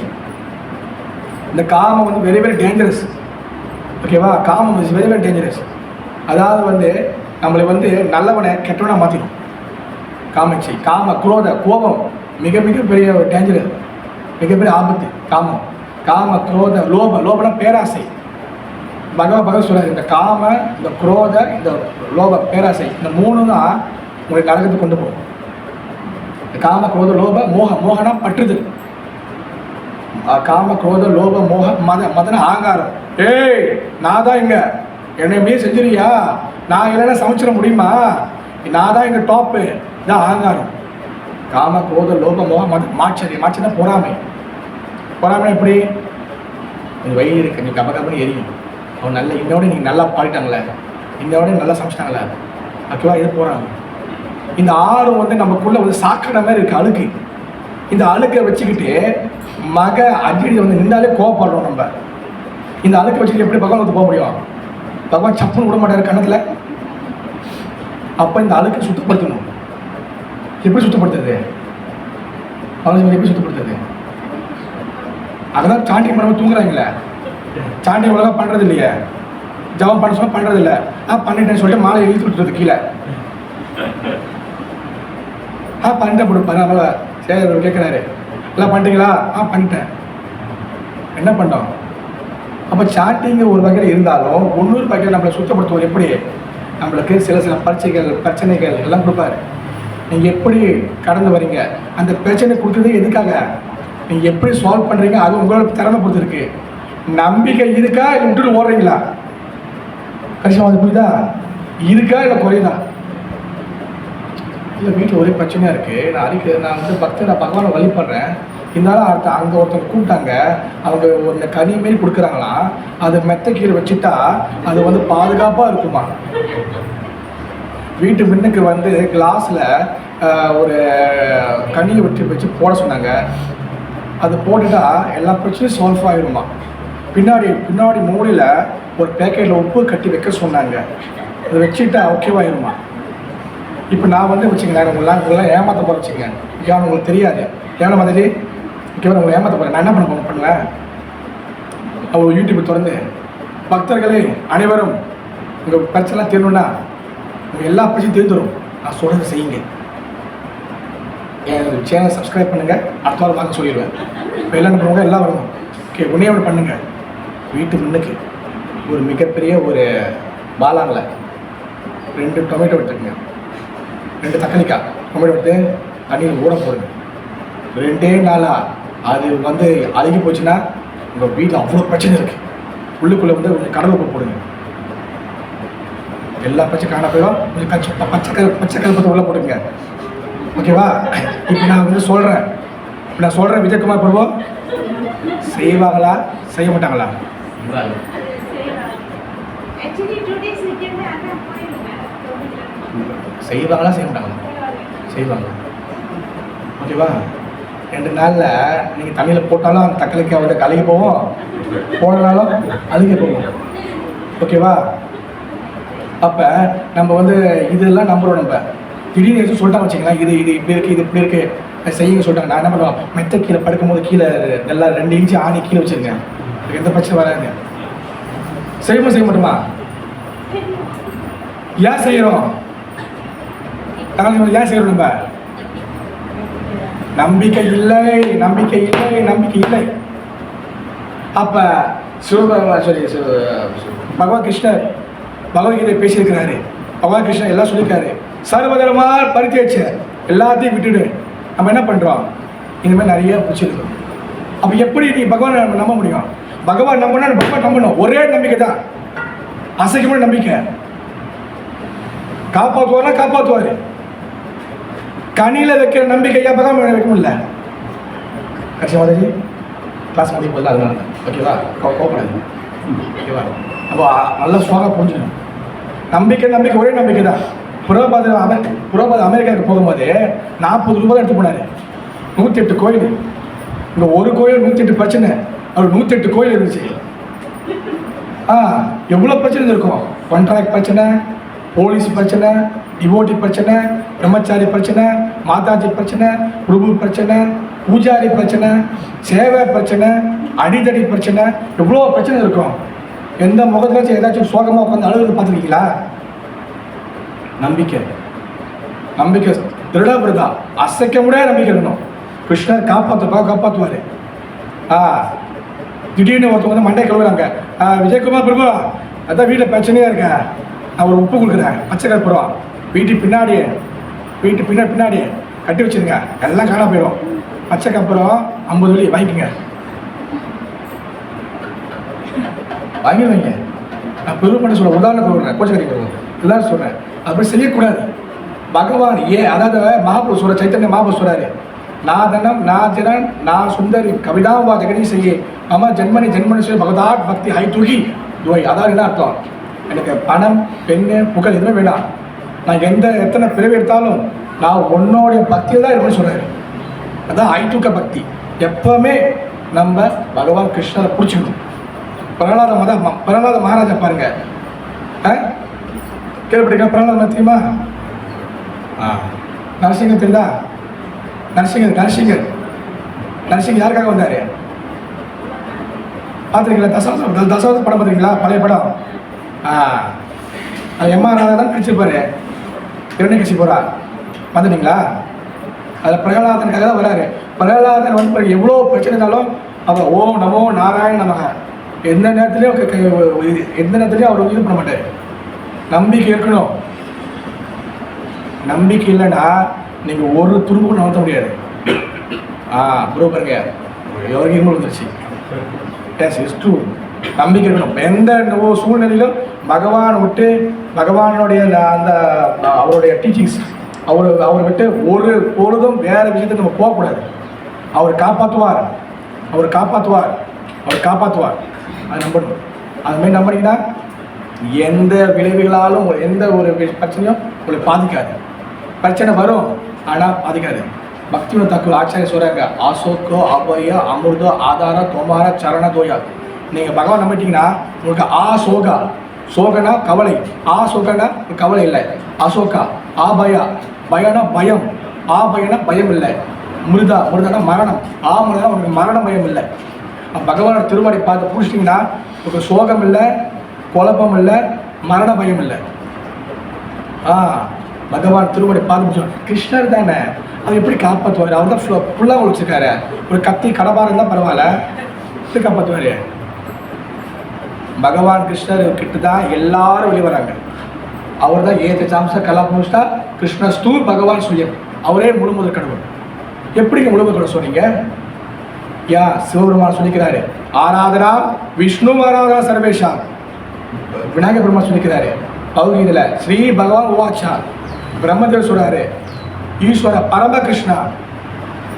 இந்த காமம் வந்து வெரி வெரி டேஞ்சரஸ். ஓகேவா, காமம் இஸ் வெரி வெரி டேஞ்சரஸ். அதாவது வந்து நம்மளை வந்து நல்லவனை கெட்டவனை மாற்றிடும். காம இச்சை, காம குரோத கோபம் மிக மிக பெரிய டேஞ்சரஸ், மிகப்பெரிய ஆபத்து. காம குரோத லோபனா பேராசை. பகவத் சொல்றாரு, இந்த காம, இந்த குரோத, இந்த லோப பேராசை, இந்த 3 தான் உங்களுக்கு நரகத்துக்கு கொண்டு போகும். காம குரோத லோப மோகனா பற்றுதல். காம குரோத லோப மோக மதன ஆங்காரம். ஏய் நான் தான் இங்க, என்னை மீறி செஞ்சிருக்கியா, நான் இல்லைன்னா சமைச்சிட முடியுமா, நான் தான் இங்க டாப்பு, இதான் ஆங்காரம். காம குரோத லோப மோக மாச்சரியம் பொறாமை. எப்படி உங்கள் வயிறு இருக்கு, நீ கபகபன்னு எரியும். அவன் நல்ல இன்னோட நீங்கள் நல்லா பாடிட்டாங்களே, இன்னோட நல்லா சமைச்சிட்டாங்களே, ஓகேவா, இது போகிறாங்க. இந்த 6 வந்து நமக்குள்ளே வந்து சாக்கடை மாதிரி இருக்குது, அழுக்கு. இந்த அழுக்கை வச்சுக்கிட்டு அடிக்கடி வந்து நின்றாலே கோவப்படுறோம் நம்ம. இந்த அழுக்கை வச்சுக்கிட்டு எப்படி பகவான் வந்து போக முடியும், பகவான் சப்புன்னு விட மாட்டார் கண்ணத்தில். அப்போ இந்த அழுக்கை சுத்தப்படுத்தணும். எப்படி சுத்தப்படுத்துறது, எப்படி சுத்தப்படுத்துறது, அதான் சாண்டிங் பண்ணாமல் தூங்குறாங்களே, சாண்டி ஒழுங்காக பண்ணுறது இல்லையே, ஜபம் பண்ண சொன்னால் பண்ணுறது இல்லை. பண்ணிட்டேன்னு சொல்லிட்டு மாலை இழுத்து விட்டுறது கீழே. பண்ணிட்டேன் கொடுப்பாரு. அதனால சரி கேட்குறாரு, எல்லாம் பண்ணிட்டீங்களா? பண்ணிட்டேன். என்ன பண்ணோம்? அப்போ சாட்டிங்க ஒரு வகையில் இருந்தாலும் இன்னொரு வகையில் நம்மளை சுத்தப்படுத்துவோம். எப்படி நம்மளுக்கு சில பிரச்சனைகள் எல்லாம் கொடுப்பாரு. நீங்கள் எப்படி கடந்து வரீங்க, அந்த பிரச்சனை கொடுக்குறது எதுக்காக, நீங்கள் எப்படி சால்வ் பண்ணுறீங்க, அது உங்களோட திறமை பொறுத்து இருக்கு. நம்பிக்கை இருக்கா இல்லை விட்டுட்டு ஓடுறீங்களா? கடைசியாக அது புரியுதா? இருக்கா இல்லை குறையுதா? இல்லை வீட்டில் ஒரே பிரச்சனையாக இருக்குது. நான் வந்து நான் பகவானை வழிபடுறேன். இருந்தாலும் அங்கே ஒருத்தர் கூப்பிட்டாங்க, அவங்க ஒரு கனி மாரி கொடுக்குறாங்களாம். அதை மெத்த கீழே வச்சுட்டா அது வந்து பாதுகாப்பாக இருக்குமா. வீட்டு முன்னுக்கு வந்து கிளாஸில் ஒரு கனியை வச்சு போட சொன்னாங்க. அது போட்டுட்டா எல்லா பிரச்சனையும் சால்வ் ஆகிடுமா. பின்னாடி மூலையில் ஒரு பேக்கெட்டில் உப்பு கட்டி வைக்க சொன்னாங்க. அதை வச்சுட்டா ஓகேவாயிருமா. இப்போ நான் வந்து வச்சுக்கேன், உங்களெலாம் ஏமாற்ற போகிற வச்சுங்க. ஏன்னா உங்களுக்கு தெரியாது ஏன்னா மாதிரி ஓகேவா, உங்களை ஏமாற்ற போகிறேன். நான் என்ன பண்ணுவேன், அவர் யூடியூப் திறந்து பக்தர்களே அனைவரும் உங்கள் பிரச்சனை தீரணும்னா உங்கள் எல்லா பிரச்சனையும் தீர்ந்துடும், நான் சொல்கிறத செய்யுங்க. என் சேனல் சப்ஸ்கிரைப் பண்ணுங்கள், அடுத்த வாரம் வாங்க சொல்லிடுவேன். இப்போ எல்லாம் பண்ணுவாங்க, எல்லாம் வரணும். ஓகே, ஒன்றே ஒன்று பண்ணுங்கள். வீட்டு முன்னுக்கு ஒரு மிகப்பெரிய ஒரு பாலாங்கில் 2 டொமேட்டோ எடுத்துக்கங்க, 2 தக்காளிக்காய் டொமேட்டோ எடுத்து தண்ணியில் ஊற போடுங்க. 2 நாளாக அது வந்து அழுகி போச்சுன்னா உங்கள் வீட்டில் அவ்வளோ பிரச்சனை இருக்குது. உள்ளுக்குள்ளே வந்து கொஞ்சம் கடலை உப்பு போடுங்க, எல்லா பிரச்சனை காண போயிடும். கொஞ்சம் பச்சை கருப்பத்தை உள்ளே போடுங்க. ஓகேவா? இப்போ நான் வந்து சொல்கிறேன், விஜயகுமார் பிரபு செய்வாங்களா செய்ய மாட்டாங்களா? செய்வாங்களா செய்ய மாட்டாங்களா? செய்வாங்க. ஓகேவா? 2 நாளில் நீங்கள் தண்ணியில் போட்டாலும் அந்த தக்காளிக்காய் வந்து கலகி போவோம், போடனாலும் அழுகி போவோம். ஓகேவா? அப்போ நம்ம வந்து இதெல்லாம் நம்புகிறோம். நம்ம திடீர்னு எதுவும் சொல்லிட்டாங்க வச்சுக்கலாம், இது இப்படி இருக்குது, இது இப்படி இருக்குது, அது செய்யுங்க சொல்லிட்டாங்க. நான் என்ன பண்ணுவோம், மெத்த கீழே படுக்கும்போது கீழே நல்லா 2 இன்ச்சு ஆணி கீழே வச்சுருங்க, எந்த பிரச்சனை வராது. செய்ய மாட்டோமா? ஏன் செய்கிறோம்? ஏன் செய்கிறோம்? நம்ம நம்பிக்கை இல்லை. அப்போ பகவான் கிருஷ்ணர் பகவத்கீதை பேசியிருக்கிறாரு. பகவான் கிருஷ்ணர் எல்லாம் சொல்லியிருக்காரு, சர்வதர்மாக பரித்தியஜ்ய, எல்லாத்தையும் விட்டுடு. நம்ம என்ன பண்ணுறோம், இந்த மாதிரி நிறைய பிடிச்சிருக்கோம். அப்போ எப்படி நீ பகவானை நம்ப முடியும்? பகவான் நம்பணும், ஒரே நம்பிக்கை தான், அசைக்கமான நம்பிக்கை. காப்பாற்றுவார். கனியில் வைக்கிற நம்பிக்கையா பகவான் வைக்க முடியல. கட்சி மாதிரி கிளாஸ் முடியும் போதில்ல, அதனால தான். ஓகேவா? கோப்படாது. ஓகேவா? அப்போ நல்லா ஸ்ட்ராங்காக புரிஞ்சுக்கணும். நம்பிக்கை ஒரே நம்பிக்கை தான். புரோபாத அமெரிக்காவுக்கு போகும்போது 40 ரூபாய் எடுத்து போனார். 108 கோயில். இங்கே ஒரு கோயில் 108 பிரச்சனை. அவர் 108 கோயில் இருந்துச்சு. எவ்வளோ பிரச்சனை இருக்கும். கான்ட்ராக்ட் பிரச்சனை, போலீஸ் பிரச்சனை, டிவோட்டி பிரச்சனை, பிரம்மச்சாரி பிரச்சனை, மாதாஜி பிரச்சனை, பிரபு பிரச்சனை, பூஜாரி பிரச்சனை, சேவை பிரச்சனை, அடிதடி பிரச்சனை, எவ்வளோ பிரச்சனை இருக்கும். எந்த முகத்தில் ஏதாச்சும் சோகமாக உட்காந்து அழுது பார்த்துருக்கீங்களா? நம்பிக்கை திருடாபிரதா, அசைக்க முடியாத நம்பிக்கை இருக்கணும். கிருஷ்ணர் காப்பாற்றுவார். திடீர்னு ஒருத்தவங்க வந்து மண்டை கழுவுறாங்க, விஜயகுமார் பிரபு அதான் வீட்டில் பிரச்சனையாக இருக்க, நான் ஒரு உப்பு கொடுக்குறேன், பச்சை கற்பூரம் வீட்டு பின்னாடி கட்டி வச்சுருங்க, எல்லாம் காணா போயிடும். பச்சை கற்பூரம் 50 வெள்ளி வாங்கிக்கோங்க. வைங்க. நான் பெருமை சொல்ல உதாரணம் சொல்கிறேன், கோச்சக்கறி எல்லாரும் சொல்கிறேன். அப்படி செய்யக்கூடாது. பகவான் அதாவது மகாபுரு சொல்கிற சைத்தன்ய மகாபுரு சொல்கிறாரு, நாதனம் நாஜனன் நான் சுந்தரி கவிதாவா ஜெகதி செய்ய அம்மா ஜென்மனி சொல்லி பகவதாட் பக்தி ஹை துகி துவை. அதான் என்ன அர்த்தம், எனக்கு பணம் பெண்ணு புகழ் எதுவுமே வேணாம், நான் எத்தனை பிறவி எடுத்தாலும் நான் உன்னோடைய பக்தியில் தான் இருக்குன்னு சொல்கிறாரு. அதான் ஐத்துக்க பக்தி. எப்போவுமே நம்ம பகவான் கிருஷ்ணரை பிடிச்சிக்கணும். பிரகலாத மகாராஜா பாருங்க, கேள்விப்பட்டிருக்கேன். பிரகலாத தெரியுமா? நரசிங்கர் தெரியுதா? நரசிங்கர் யாருக்காக வந்தார்? பார்த்துருக்கீங்களா? தசாவதாரம் படம் பார்த்துருக்கீங்களா? பழைய படம். அது எம்ஆர் ராதா தான் பிடிச்சிருப்பாரு. இரண்டு போகிறா பார்த்துட்டீங்களா? அதில் பிரகலாதனுக்காக தான் வராரு. பிரகலாதன் வந்து பிறகு எவ்வளோ பிரச்சனை இருந்தாலும் அவர் ஓம் நமோ நாராயண நமக எந்த நேரத்துலையும் அவர் இது பண்ண மாட்டார். நம்பிக்கை இருக்கணும். நம்பிக்கை இல்லைன்னா நீங்கள் ஒரு துரும்புக்கும் நகர்த்த முடியாது. ப்ரோ பாருங்க எவருக்கு இருமல் வந்துருச்சு. Yes is true. நம்பிக்கை இருக்கணும். எந்த சூழ்நிலையிலும் பகவான் விட்டு பகவானுடைய அந்த அவருடைய டீச்சிங்ஸ் அவரை விட்டு ஒரு பொழுதும் வேறு விஷயத்தை நம்ம போகக்கூடாது. அவர் காப்பாற்றுவார். அது நம்பணும். அதுமாதிரி நம்பினீங்கன்னா எந்த விளைவுகளாலும் எந்த ஒரு பிரச்சனையும் உங்களை பாதிக்காது. பிரச்சனை வரும் ஆனால் பாதிக்காது. பக்திவினோத் தாக்கூர் ஆச்சாரிய சொல்கிறாங்க, ஆசோக்கோ அபய அமிர்தோ ஆதார தோமார சரண தோயா. நீங்கள் பகவான் நம்பிட்டீங்கன்னா உங்களுக்கு சோகா சோகனா கவலை, சோகனா கவலை இல்லை. அசோகா ஆபயா பயனா பயம், பயனா பயம் இல்லை. முருதானா மரணம், முருதா உங்களுக்கு மரண பயம் இல்லை. பகவானோட திருமணி பார்த்து பிடிச்சிட்டிங்கன்னா உங்களுக்கு சோகம் இல்லை, குழப்பம் இல்லை, மரண பயம் இல்லை. பகவான் திருமணி பார்த்து கிருஷ்ணர் தானே, அவர் எப்படி காப்பாற்றுவார்? அவர் தான் ஃபுல்லாக வச்சுருக்காரு. ஒரு கத்தி கடபாரம் தான் பரவாயில்ல, எப்படி காப்பாற்றுவார்? பகவான் கிருஷ்ணர் கிட்ட தான் எல்லாரும் வெளியே வராங்க. அவர் தான் ஏத்த சாம்ச கலாபமுஷ்டா கிருஷ்ணஸ்தூ பகவான் சுயம். அவரே முழுமுதல் கடவுள். எப்படிங்க முழுமுதல் கடவுள் சொன்னீங்க? சிவபெருமான் சொல்லிக்கிறாரு, ஆராதனா விஷ்ணு ஆராதனா சர்வேஷா. விநாயக பெருமான் சொல்லிக்கிறாரு பௌகீதில், ஸ்ரீ பகவான் உவாச்சா. பிரம்மதேவர் சொல்றாரு, ஈஸ்வர பரமகிருஷ்ணா.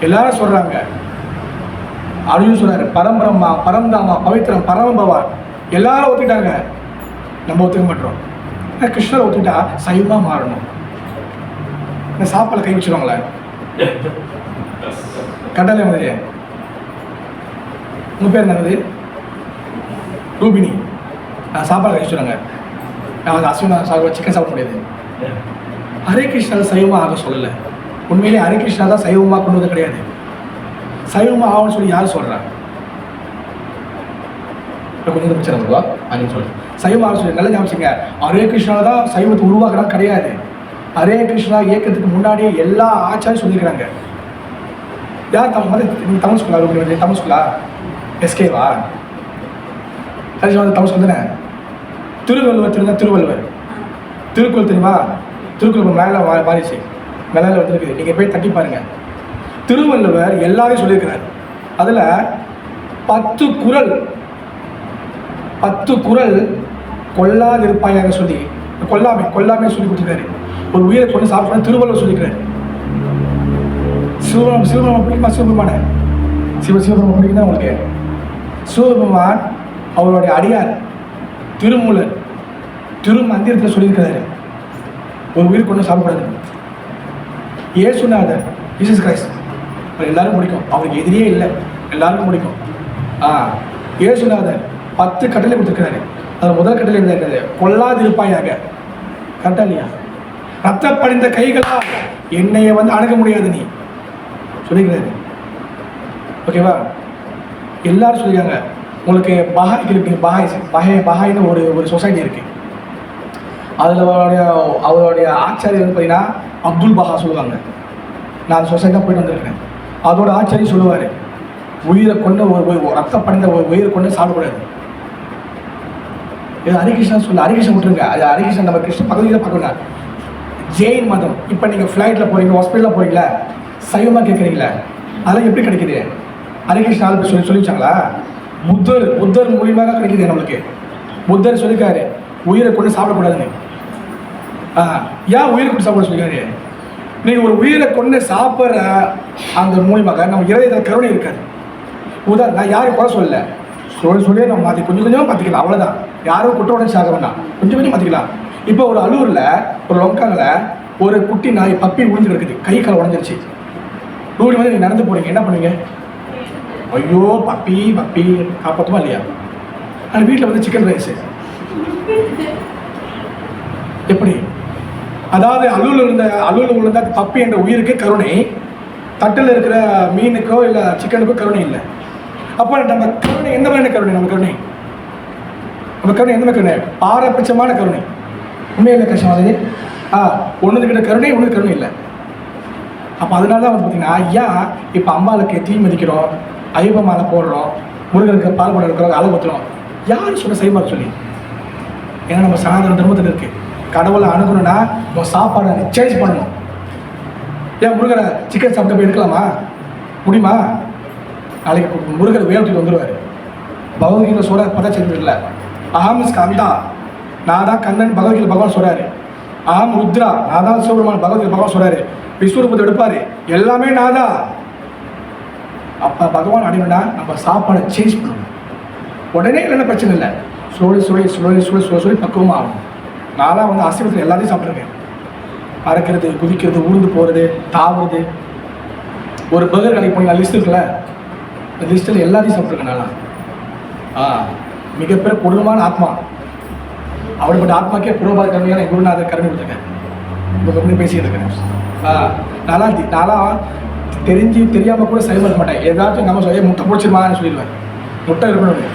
எல்லாரும் சொல்றாங்க. அர்ஜுன் சொல்றாரு, பரம்பிரம்மா பரம்தாமா பவித்ரம் பரமபவான். எல்லாரும் ஒத்துக்கிட்டாங்க. நம்ம ஒத்துக்க மாட்டோம். கிருஷ்ணரை ஒத்துக்கிட்டா சைவமா மாறணும். இந்த சாப்பாடு கை வச்சுருவாங்களே கடலை மாதிரி. உங்கள் பேர் என்னது? ரூபினி. சாப்பாடு கை வச்சுருவாங்க. நான் அஸ்வினா சிக்கன் சாப்பிட முடியாது. ஹரே கிருஷ்ணா சைவமாக ஆக சொல்லலை. உண்மையிலே ஹரே கிருஷ்ணா தான் சைவமாக கொண்டு வந்து கிடையாது. சைவமாக ஆகும்னு சொல்லி யார் சொல்கிறா? கொஞ்சம் பிரச்சனை வருவா அப்படின்னு சொல்லி சைவமாக சொல்லி நல்லா ஞாபகம். ஹரே கிருஷ்ணா தான் சைவத்தை உருவாக்குறாங்க கிடையாது. ஹரே கிருஷ்ணா இயக்கத்துக்கு முன்னாடியே எல்லா ஆச்சாரியும் சொல்லியிருக்கிறாங்க. யார் தமிழ் மாதிரி? நீங்கள் தமிழ் ஸ்கூலா? தமிழ் ஸ்கூலா? எஸ்கேவா? தமிழ் ஸ்கூல் தானே. திருவள்ளுவர் திருக்குறள் தெரியுமா? திருக்குறள் மேலே மாறிச்சு, மேலே வந்துருக்குது. நீங்கள் போய் தட்டி பாருங்க. திருவள்ளுவர் எல்லாரையும் சொல்லியிருக்கிறார். அதில் 10 குறள் கொல்லாதிருப்பாயாக சொல்லி கொல்லாமே சொல்லி கொடுத்துருக்காரு. ஒரு உயிரை கொண்டு சாப்பிட திருவள்ளுவர் சொல்லிக்கிறாரு. சிவபெருமான் பிடிக்குமா? சிவபெருமான் பிடிக்கும் தான் உங்களுக்கு. சிவபெருமான் அவருடைய அடியார் திருமூலர் திருமந்திரத்தில் சொல்லியிருக்கிறாரு, ஒரு உயிர் கொண்டு சாப்பிடக்கூடாது. இயேசுநாதர் ஜீசஸ் கிரைஸ்ட் எல்லாரும் பிடிக்கும். அவருக்கு எதிரியே இல்லை, எல்லாருக்கும் பிடிக்கும். இயேசுநாதர் 10 கட்டளை கொடுத்துருக்கிறாரு. அது முதல் கட்டளை என்னது? கொல்லாதிருப்பாயாக. கரெக்டா இல்லையா? ரத்த படிந்த கைகளா என்னைய வந்து அணுக முடியாது நீ சொல்லிக்கிறாரு. ஓகேவா? எல்லாரும் சொல்லியிருக்காங்க. உங்களுக்கு பஹாய்னு ஒரு சொசைட்டி இருக்கு. அதில் அவருடைய ஆச்சாரியர் வந்து பார்த்தீங்கன்னா அப்துல் பஹா சொல்லுவாங்க. நான் அந்த சொசைட்டி தான் போயிட்டு வந்திருக்கேன். அதோட ஆச்சாரியர் சொல்லுவார், உயிரை கொண்டு ஒரு ரத்த படிந்த ஒரு உயிரை கொண்டு சாப்பிடக்கூடாது. இது ஹரிகிருஷ்ணன் சொல்ல. ஹரிகிருஷ்ணன் விட்டுருங்க. அது ஹரிகிருஷ்ணன் நம்ம கிருஷ்ண பகுதியில் பார்க்கணும். ஜெயின் மதம். இப்போ நீங்கள் ஃப்ளைட்டில் போகிறீங்க, ஹாஸ்பிட்டலில் போகிறீங்களா, சைவமாக கேட்குறீங்களா, அதெல்லாம் எப்படி கிடைக்குது? ஹரிகிருஷ்ணன் ஆள் சொல்லி வச்சாங்களா? புத்தர் மூலியமாக கிடைக்குது நம்மளுக்கு. புத்தர் சொல்லிக்காரு உயிரை கொண்டு சாப்பிடக்கூடாதுன்னு. ஏன் உயிரை கொண்டு சாப்பிட சொல்லிக்காரு? நீங்கள் ஒரு உயிரை கொண்டு சாப்பிட்ற அந்த மூலியமாக நம்ம இதயத்தில் கருணை இருக்காது. நான் யாரும் குறை சொல்லலை, சொல்லியே நம்ம கொஞ்சம் கொஞ்சமாக பார்த்துக்கலாம். அவ்வளோதான். யாரும் குற்ற உணர்ச்சி ஆக வேண்டாம், கொஞ்சம் கொஞ்சம் பார்த்துக்கலாம். இப்போ ஒரு அலூரில் ஒரு லொங்காங்கில் ஒரு குட்டி நாய் பப்பி உழிஞ்சு கிடக்குது, கை கால் உடஞ்சிருச்சு. ரூடி வந்து நீங்கள் நடந்து போகிறீங்க, என்ன பண்ணுவீங்க? ஐயோ பப்பி காப்பாற்றுமா இல்லையா? ஆனால் வீட்டில் வந்து சிக்கன் ரைஸு எப்படி? அதாவது அலூரில் விழுந்த பப்பி என்ற உயிருக்கு கருணை, தட்டில் இருக்கிற மீனுக்கோ இல்லை சிக்கனுக்கோ கருணை இல்லை. அப்போ நம்ம கருணை எந்த மாதிரியான கருணை? நம்ம கருணை எந்த மாதிரி கருணை? பாரபட்சமான கருணை. உண்மையில்லை கஷ்டமானது. ஒன்றுக்கிட்ட கருணை, ஒன்று கருணை இல்லை. அப்போ அதனால தான் வந்து பார்த்தீங்கன்னா ஐயா இப்போ அம்பாளுக்கு தீ மதிக்கிறோம், ஐயப்ப மாலை போடுறோம், முருகனுக்கு பால் போட இருக்கிறோம், அளவு ஊற்றுறோம். யார் சொல்ல செய்வார் சொல்லி? ஏன்னா நம்ம சனாதன தர்மத்தில் இருக்குது. கடவுளை அணுகணும்னா நம்ம சாப்பாடை சேஞ்ச் பண்ணணும். ஏன் முருகரை சிக்கன் சாப்பிட்டு போய் எடுக்கலாமா? முடியுமா? நாளைக்கு முருகர் வேலைக்கு வந்துடுவார். பகவத்கீதை சொல்கிற பதாச்சரியம் இல்லை. அஹாமிஸ் கந்தா, நான் தான் கண்ணன் பகவத்கீதை பகவான் சொல்கிறாரு. அஹம் ருத்ரா, நான் தான் சிவபெருமான் பகவத்கீதை பகவான் சொல்கிறாரு. விஸ்வரூபத்தை எடுப்பார், எல்லாமே நான் தான். அப்போ பகவான் அடையணும்னா நம்ம சாப்பாடை சேஞ்ச் பண்ணணும். உடனே இல்லைன்னா பிரச்சனை இல்லை. சொல்லி பக்குவமாக ஆகணும். நான்லாம் வந்து அசைவத்தில் எல்லாத்தையும் சாப்பிட்ருக்கேன். பறக்கிறது, குதிக்கிறது, உளுந்து போகிறது, தாவுறது. ஒரு பர்கர் கடைக்கு போனீங்க, லிஸ்ட் இருக்குல்ல, இந்த லிஸ்ட்டில் எல்லாத்தையும் சாப்பிட்ருக்கேன் நான்லாம். மிகப்பெரிய கொடூரமான ஆத்மா. அப்படிப்பட்ட ஆத்மாக்கே புரோபாத கருமையான என் குருநாதர் கருணை கொடுத்துருக்கேன். இப்போ வந்து பேசிக்கிட்டு இருக்கேன். நான்லாம் தெரிஞ்சு தெரியாமல் கூட சரி பண்ண மாட்டேன். ஏதாச்சும் நம்ம சொல்ல முட்டை பிடிச்சிருமான்னு சொல்லிடுவேன். முட்டை இருக்கணும்.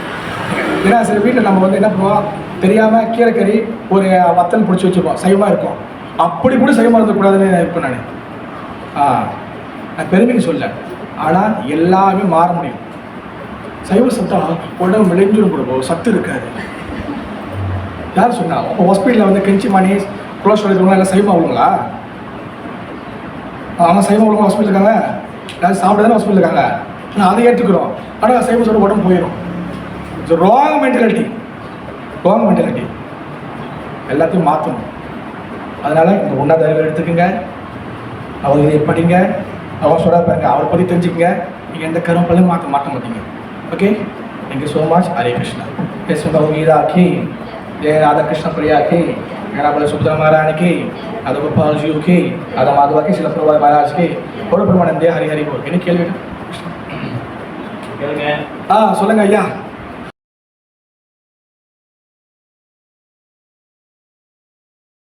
ஏன்னா சில வீட்டில் நம்ம வந்து என்ன பண்ணுவோம், தெரியாமல் கீரைக்கறி ஒரு வத்தல் பிடிச்சி வச்சுருப்போம், சைவமாக இருக்கும். அப்படி கூட சைவமாக இருக்கக்கூடாதுன்னு இருப்பேன் நான். நான் பெருமைக்கு சொல்ல, ஆனால் எல்லாமே மாற முடியும். சைவ சத்தா உடம்பு விளைஞ்சிடும் கொடுப்போ, சத்து இருக்காது. யார் சொன்னா? அப்போ ஹாஸ்பிட்டலில் வந்து கெஞ்சி மணி குளோஸ் இருக்கிறவங்க எல்லாம் சைவமாக உள்ளவங்களா? அவங்க சைவம் உள்ளவங்க ஹாஸ்பிட்டல் இருக்காங்க, யாரும் சாப்பிட தானே ஹாஸ்பிட்டல் இருக்காங்க. ஆனால் அதை ஏற்றுக்கிறோம். ஆனால் சைவம் சொல்ல உடம்பு போயிடும். So wrong mentality. எல்லாத்தையும் மாற்றணும். அதனால் இந்த உன்னத அறிவை எடுத்துக்கோங்க, அவர் இதை படிங்க, அவர் சொல்ல பாருங்க, அவரை பற்றி தெரிஞ்சுக்கங்க. நீங்கள் எந்த கரும்பலையும் மாற்ற மாட்டீங்க. Okay, thank you so much. Hare Krishna. Krishna Geeta கி ஜெய, ராதா கிருஷ்ண பிரியா கி, மேராபல சுப்ரமணிய महारानी की, राधा गोपाल जी की, राधा माधव की, शिला प्रभुपाद महाराज की, ஒரு பிரமாணம். ஹரி ஹரி போல். என்ன கேள்வி? கேளுங்க. சொல்லுங்க ஐயா.